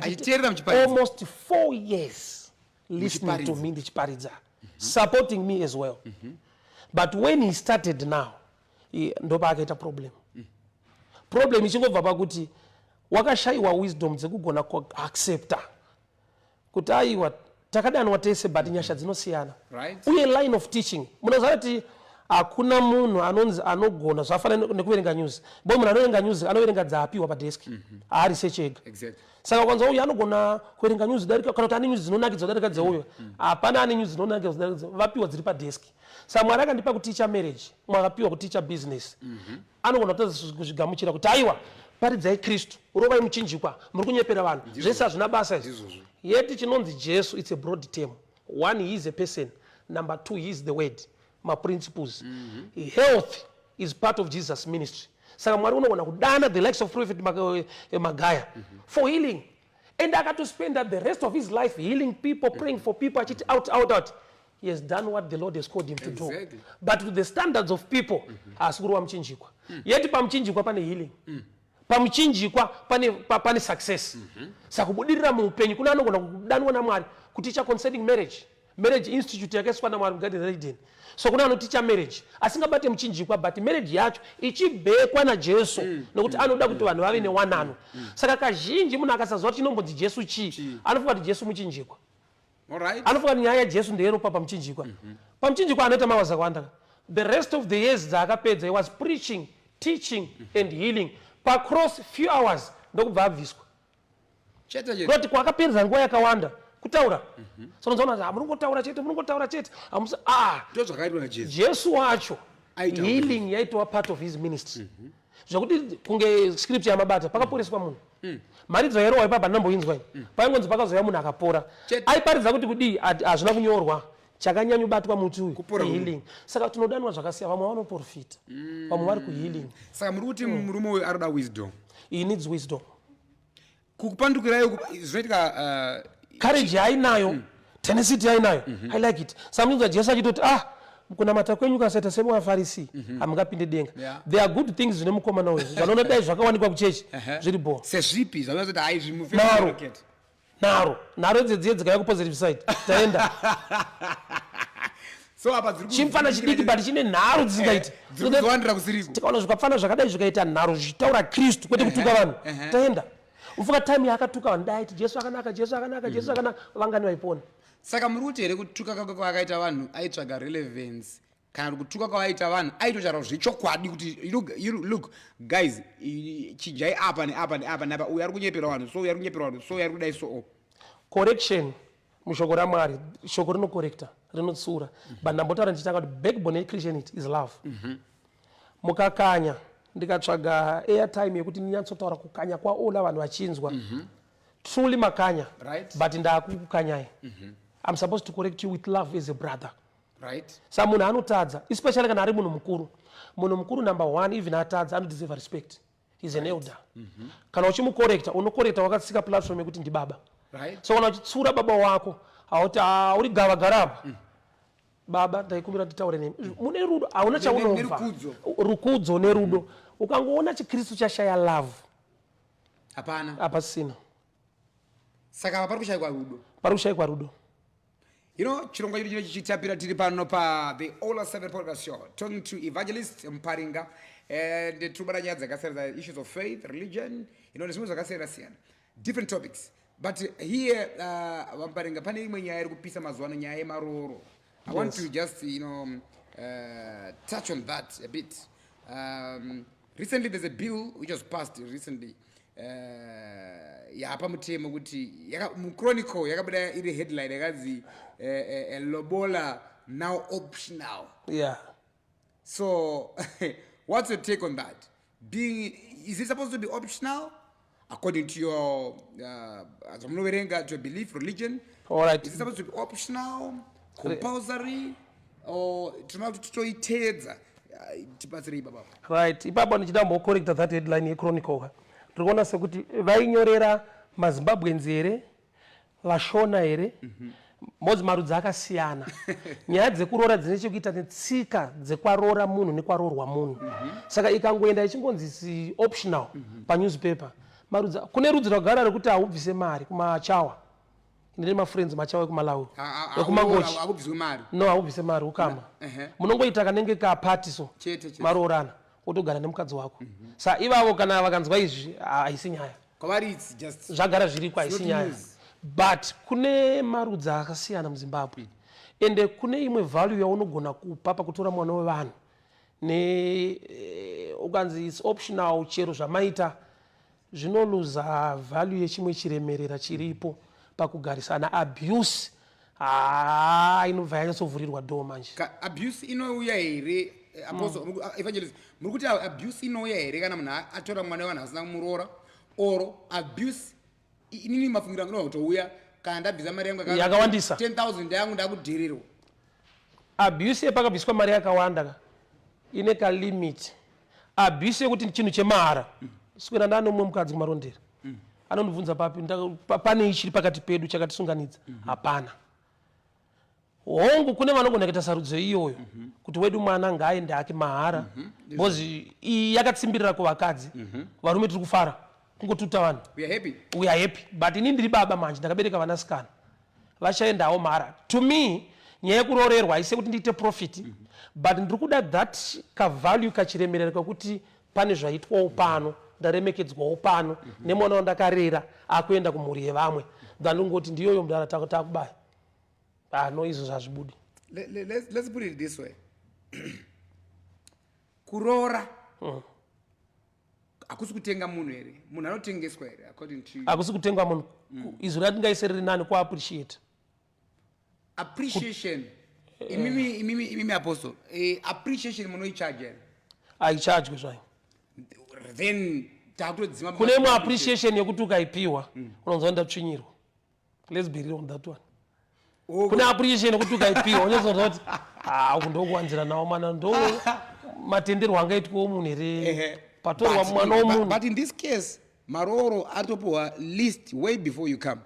Almost 4 years listening to me ndichiparidza. Supporting me as well. But when he started now, ndo pa akaita problem. Problem ichingobva pakuti wakashayiwa wisdom dzekugona kuaccepta kuti aiwa takadanwa tese but nyasha dzinosiyana. Right. Uye line of teaching munoziva kuti hakuna munhu anogona zvafanana nekuverenga news. Bo munhu anoverenga news anoverenga dzaapiwa padesk haaresearch ega. Exactly. Saka kwanza uyu anogona kuverenga news darika kana kuti ane news dzinonakidza kudarika dzeuyo hapana ane news dzinonakidza kudarika vapiwa dziri padesk. Saka mwari akandipa kuticha marriage mwakapiwa kuticha business anogona kutozvigamuchira kuti aiwa paridzai Kristu rovai muchinjikwa muri kunyepera vanhu zvese hazvina basa izvi yeti chinonzi Jesu it's a broad term. One, he is a person. Number 2, he is the word, my principles. Health is part of Jesus' ministry. Saka mwari unogona kudana the likes of Prophet Magaya for healing, and I got to spend the rest of his life healing people, praying for people. Out. He has done what the Lord has called him to do. But to the standards of people, asikuruwa mchinjikwa. Yeti pa mchinjikwa pane healing. Pa mchinjikwa pane success. Saka kubudirira muupenyu kuna anogona kudanwa na mwari kuticha concerning marriage institute yakaiswa na mwari Garden Eden. So kuna anoticha marriage asingabate mchinjikwa but marriage yacho ichibhekwa na Jesu nokuti anoda kuti vanhu vave newanano. Saka kazhinji munhu akasazwa kuti chinombonzi Jesu chi anofunga kuti Jesu muchinjikwa. Alright. Anofunga nyaya yaJesu ndeyeropa pamuchinjikwa. Pamuchinjikwa anoita mabasa akawanda. The rest of the years dzaakapedza he was preaching, teaching and healing. Across few hours ndokubva abviswa. Kuti kwakapedza nguva yakawanda kutaura. Saka unoona munongotaura chete. Ndozvakaitwa naJesu. Jesu wacho healing yaitwa part of his ministry. Zvakuti kunge scripture yamabata pakaporeswa munhu. Maridzo yero waipa panomboinzwa. Paingonzi pakazouya munhu akapora. Aiparidza kuti kudii hazvina kunyorwa. Chakanyanyobatwa muti uyu healing. Saka tinodanwa zvakasiyana, vamwe vanoprofita. Vamwe vari kuhealing. Saka muri kuti murume uyu arikuda wisdom. He needs wisdom. Kukupandukirayo zvinoitika courage yainayo, tenacity yainayo. I like it. Samunza Jesu achitoti kunamata kwenyu kasaita semuvaFarisi hamungapinde denga. There are good things zvine mukomana uyu. Zvanoona dai zvakawanikwa kuchechi zviri bo. Sezvipi zvavazoti hai zvimufema market. Naro dzidziye dzikaya kupositive side. Taenda. So apa dziri chimfana chidiki but chine nharo dzisingaiti. Dzikuwandira kusiriko. Tikaona zvakafana zvakadai zvikaita nharo zvitaura Kristu kwete kutuka vanhu. Taenda. Ufuka time yakatuka vanhu daiti Jesu akanaka vangani vaipona. Saka muri kuti here kutuka kwakaita vanhu aitsvaga relevance kana kutuka kwavaita vanhu aitotaura zvechokwadi kuti look guys chijai apa neapa uyu ari kunyepera vanhu so uyu ari kunyepera vanhu so uyu ari kudai so. Correction mushoko raMwari shoko rinokorekta rinotsura but ndambotaura ndichitanga kuti backbone yeChristianity is love. Mukakanya ndikatsvaga airtime yekuti ndinyatsotaura kukanya kwaOllah vanhu vachinzwa. Truly makanya but ndakukukanyai. I'm supposed to correct you with love as a brother. Right. Sa munhu anotadza, especially kana ari munhu mukuru. Munhu mukuru number 1 even atadza anodeserve respect. He's an elder. Kana uchimukorekta, unokorekta wakatsika platform yekuti ndi baba. Right. So kana uchitsura baba wako, auti uri gava garaba. Baba ndaikumbira titaure nemi. Mune rudo, hauna chaunomva. Rukudzo nerudo. Ukangoona chiKristu chashaya love. Hapana. Hapasina. Saka pari kushayikwa rudo. Pari kushayikwa rudo. You know, chirongwa chino chino chichitapira tiri pano pa the Ollah 7 podcast show, talking to Evangelist Muparinga and trubara nyaya dzakasiyana, issues of faith, religion, you know, nezvimwe zvakasiyana siyana, different topics. But here Muparinga pane imwe nyaya iri kupisa mazuva ano, nyaya yemaroro. I want to just, you know, touch on that a bit. Recently there's a bill which was passed recently. Yapa mutemo kuti muchronicle yakabuda iri headline yakazi lobola now optional. Yeah. So what's your take on that? Is it supposed to be optional according to your to your belief, religion? All right. Is it supposed to be optional, compulsory, or tutoitedza tibatsirei baba? Right. Ipapo ndichidambo correct that headline yeChronicle. Tikuona sekuti vainyorera maZimbabweans here vashona here modzi marudzi akasiyana. Nyaya dzekuroora dzine chekuita netsika dzekwarora munhu nekwarorwa munhu. Saka ikangoenda ichingonzi optional panewspaper. Marudzi kune rudzi rwagara rekuti ahubvise mari kumachawa. Ndine mafriends machawa ekuMalawi. Ekumangochi. Ahubviswe mari. No, ahubvise mari ukama. Munongoita kanenge ka party so. Maroorana. Otogara nemukadzi wako. Sa ivavo kana vakanzwa izvi haisi nyaya. Kwavari it's just zvagara zviriko haisi nyaya. But kune marudzi akasiyana muZimbabwe. Ende kune imwe value yaunogona kupa pakutora mwana wevanhu. Ukanzi it's optional chero zvamaita zvinoluza value yechimwe chiremerera chiripo pakugarisana. Abuse inobva yanyatsovhurirwa door manje. Abuse inouya here Apostle Evangelist muri kuti abuse inouya here kana munhu atora mwana wevanhu asina kumuroora oro abuse inini mafungira ngo kutouya kana ndabvisa mari yangu yakawandisa 10,000 yangu ndakudhirirwa. Abuse yepakabviswa mari yakawanda ine ka limit. Abuse yekuti chinhu chemahara sikwera ndanomwe mukadzi kumarondera anondibvunza papi pane ichiri pakati pedu chakatisunganidza. Hapana. Hongu kune vanogona kuita sarudzo iyoyo kuti wedu mwana ngaaende ake mahara because yakatsimbirira kuvakadzi. Varume tiri kufara kungotuta vanhu. We are happy. But ini ndiri baba manje ndakabereka vanasikana vachaendawo mahara. To me nyaya yekuroorerwa haisi kuti ndiite profit but ndiri kuda that kavalue kachiremerera kakuti pane zvaitwawo pano ndaremekedzwawo pano nemwana wandakarera akuenda kumhuri yevamwe. Ndandingoti ndiyoyo mudara takubaya. no izvo zvazvibudi. Let's put it this way. Kuroora hakusi kutenga munhu here, munhu anotengeswa here according to you. Hakusi kutenga munhu. Izvo ratingaise riri nani kuappreciate. Appreciation. Imimi apostle. Appreciation munoicharge here. Haichajwe zvayo. Then takutodzima. Kune imwe appreciation yekuti ukaipiwa unonzwa ndatsvinyirwa. Let's be real on that one. Kune appreciation yekuti ukaipiwa unonzwa kuti uku ndokuwanzira nawo mana ndo matenderwo angaitwawo munhu here. Patorwa mwana womunhu. But in this case, maroro atopuwa list way before you come.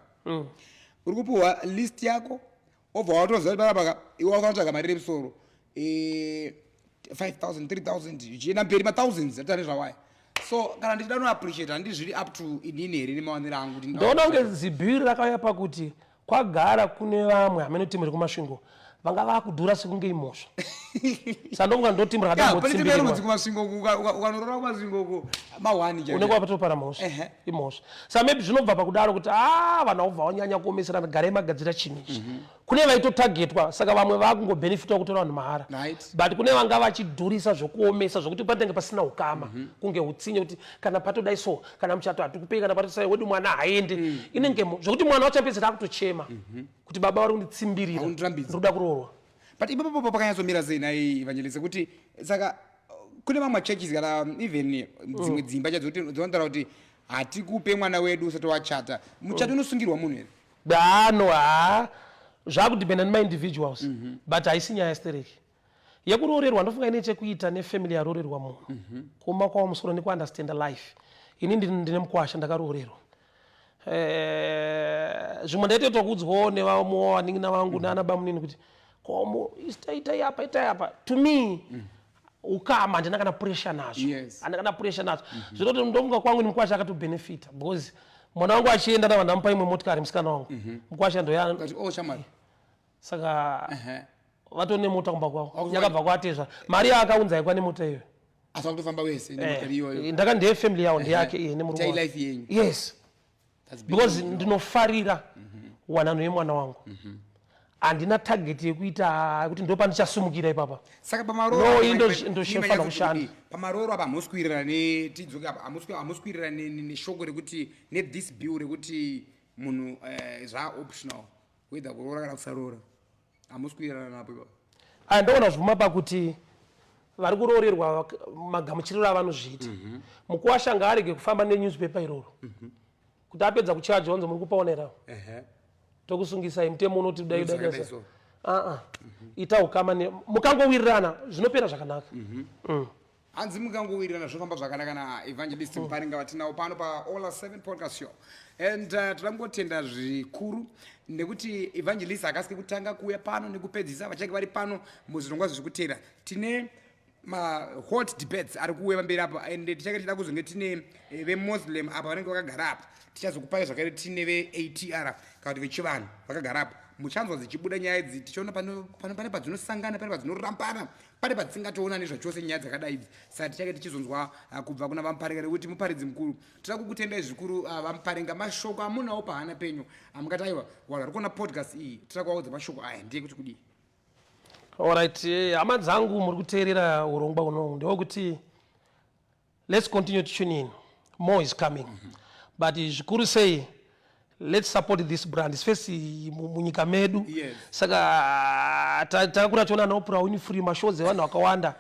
Uri kupuwa list yako obva watoziva parapaka iwe wakatsvaga mari remusoro 5,000 3,000 uchienda mberi ma-thousands atane zvawaya. So kana ndichida noappreciate handii zviri up to inini here nemawaniro angu kuti ndoona kunge zibhiri rakauya pakuti kwagara kune vamwe hamene timu rekumasvingo vanga vakudhura sekunge imhosva. Sandonga ndo timu rakadambotsimbirwa. Ukanorora kumasvingo mahwani chaiwo. Unenge wapatopara mhosva. Imhosva. Sa maybe zvinobva pakudaro kuti vanhu vobva vanyanya kuomeserana garai magadzira chinhu ichi. Kune vaitotargetwa saka vamwe vakungobenefitwa kutora vanhu mahara. But kune vanga vachidhurisa zvokuomesa zvokuti patenge pasina ukama kunge utsinye kuti kana patodai so kana muchato hatikupei kana patosai wedu mwana haende. Inenge zvokuti mwana wachapedzera akutochema kuti baba vari kunditsimbirira ndokuda kuroorwa. But ipapo pakanyatsomira sei nai Evangelist kuti saka kune mamwe churches kana even dzimwe dzimba dzinotaura kuti hatikupe mwana wedu usati wachata. Muchato unosungirwa munhu here. No, zvakudependa nemaindividuals but haisi nyaya yastereki yekuroorerwa. Ndofunga ine chekuita nefamily yaroorerwa munhu kuoma kwawo musoro nekuunderstand life. Ini ndine mukwasha ndakaroorerwa. Zvimwe ndaitoita kuudzwawo nevamwe vanin'ina vangu naanaba munini kuti komo itai apa to me ukama handina kana pressure nazvo. Handina kana pressure nazvo. Zvinoti ndofunga kwangu ni mukwasha akatobenefita because mwana wangu achienda navanhu amupa imwe motikari musikana wangu mukwasha shamari. Saka vatone mota kumba kwavo yakabva kwatezva mari yaakaunza ikwa nemota iyoyo asa kutofamba wese nemotari iyoyo. Ndaka ndeye family yawo ndeyake iye nemurume wake. Life yenyu. Yes. Because ndinofarira wanano yemwana wangu. Handina target yekuita kuti ndo pandichasumukira ipapa. Saka pamaroro indoshefana kushanda. Pamaroro apa hamusikuirira tidzoke apa hamusikuirira neshoko rekuti this bill rekuti munhu zvaoptional whether kuroora kana kusaroora. Hamusikuirira napo ipapa. Ndoona zvuma pakuti vari kuroorerwa magamuchiriro avanozviita. Mukuwasha ngaarege kufamba nenewspaper iroro. Kuti apedza kuchaja wanzo muri kupaonerawo. Tokusungisai mutemo unoti dai ita ukama mukangowirirana zvinopera zvakanaka. Hanzi mukangowirirana zvofamba zvakanaka na Evangelist Muparinga vatinawo pano pa Ollah 7 podcast show. And tinangotenda zvikuru nekuti Evangelist akasike kutanga kuuya pano nekupedzisa vachake vari pano muzvirongwa zvekutera. Tine hot debates ari kuuya pamberi apa and tichake tida kuzonge tine vemuslim apa vanenge vakagara apa. Tichazokupai zvakare tine ve-ATR kana kuti vechivanhu vakagara apa. Muchanzwa dzichibuda nyaya idzi tichiona pane padzinosangana pane padzinorambana pane padzingatoona nezvachose nyaya dzakadai idzi. Saka tichake tichizonzwa kubva kuna vamuparinga nekuti muparidzi mukuru tinoda kukutendai zvikuru vamuparinga mashoko amunawo pahana penyu amukati aiwa vanhu vari kuona podcast iyi tinoda kuvaudza mashoko aya ndiye kuti kudii. Alright, hama dzangu muri kuteerera urongwa unowu ndewokuti let's continue to tune in. More is coming. But zvikuru sei let's support this brand especially munyika medu. Saka takura tiona naopura Winfrey mashows evanhu vakawanda.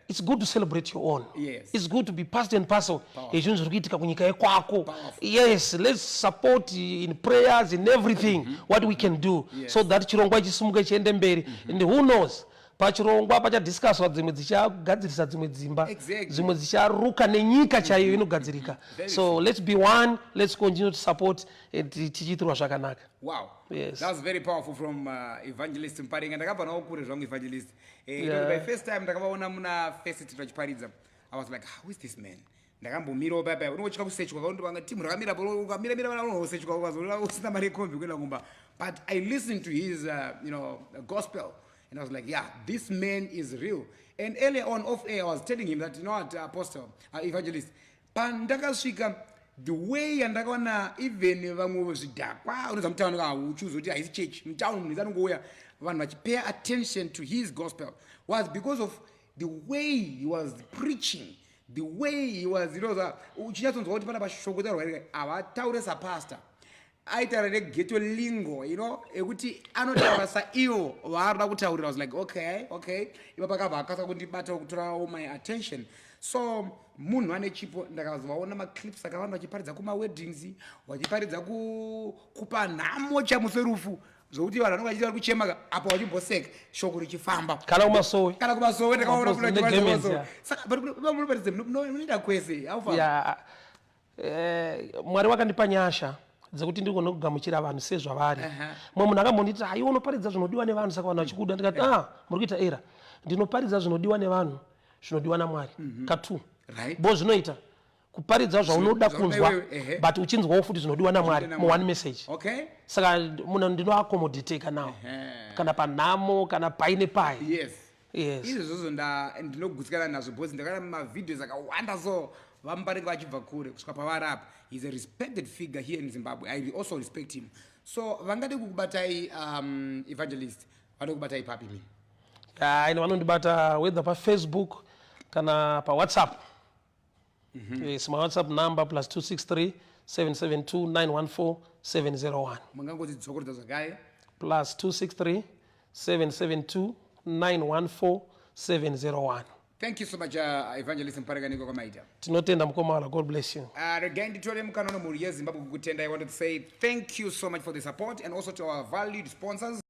It's good to celebrate your own. It's good to be part and parcel ezvinhu zviri kuitika kunyika yekwako. Yes, let's support in prayers in everything what we can do so that chirongwa chisumuke chiende mberi. And who knows pachirongwa pachadiscusswa dzimwe dzichagadzirisa dzimwe dzimba dzimwe dzicharuka nenyika chaiyo inogadzirika. So let's be one, let's continue to support tichiitirwa zvakanaka. Wow. Yes. That was very powerful from Evangelist Muparinga. Ndakabva nawo kure zvangu Evangelist. By first time ndakavaona muna first tichiparidza I was like who is this man? Ndakambomirawo papa unongochika kusechwa kaundovanga timu rakamira ukamira vana unohosechwa ukazoona usina mari yekombi kuenda kumba. But I listened to his gospel. And I was like, yeah, this man is real. And earlier on off air, I was telling him that, you know what, Apostle, Evangelist, pandakasvika the way yandakaona even vamwe zvidhakwa unoza mutauni kauchuza kuti haisi church mutauni munhu anongouya vanhu vachipay attention to his gospel was because of the way he was preaching, the way he was, uchinyatsoonzwa kuti pana pashoko tarwa havataure sapastor aitaura negeto lingo, ekuti anotaura saivo vaarida kutaurira. I was like, okay ipa pakabva akasa kundibata kutorawo my attention. So munhu ane chipo ndakazovaona maclips akavanda vachiparidza kumaweddings, vachiparidza kupa nhamo chamuserufu zvokuti vanhu vanenge vachiita vari kuchema apo vachimboseka shoko richifamba kana kumasowe ndakaona saka munoparidze munoita kwese mwari wakandipa nyasha dzekuti ndikone kugamuchira vanhu sezvavari. Mumwe munhu akambonditi aiwa unoparidza zvinodiwa nevanhu, saka vanhu vachikuda. Ndikati muri kuita era, ndinoparidza zvinodiwa nevanhu, zvinodiwa namwari katu bo zvinoita kuparidza zvaunoda kunzwa but uchinzwawo futi zvinodiwa namwari one message. Saka munhu ndinoakomoditeka nawo kana panhamo kana paine pai. Yes, izvozvo ndinogutsikana nazvo because ndakaona mavidheos akawanda so vamuparinga vachibva kure kusvika pavari apa. He's a respected figure here in Zimbabwe. I also respect him. So vangade kukubatai evangelist, vangade kukubatai papi mimi? Ino vanondibata whether pa Facebook kana pa WhatsApp. Yes, my WhatsApp number +263 772 914 701. Mangangoti dzokorodza zvakaye +263 772 914 701. Thank you so much, Evangelist Muparinga niko kwamaita. Tinotenda mukoma wala. God bless you. Again, nditore mukana no muri yeZimbabwe kukutenda. I want to say thank you so much for the support and also to our valued sponsors.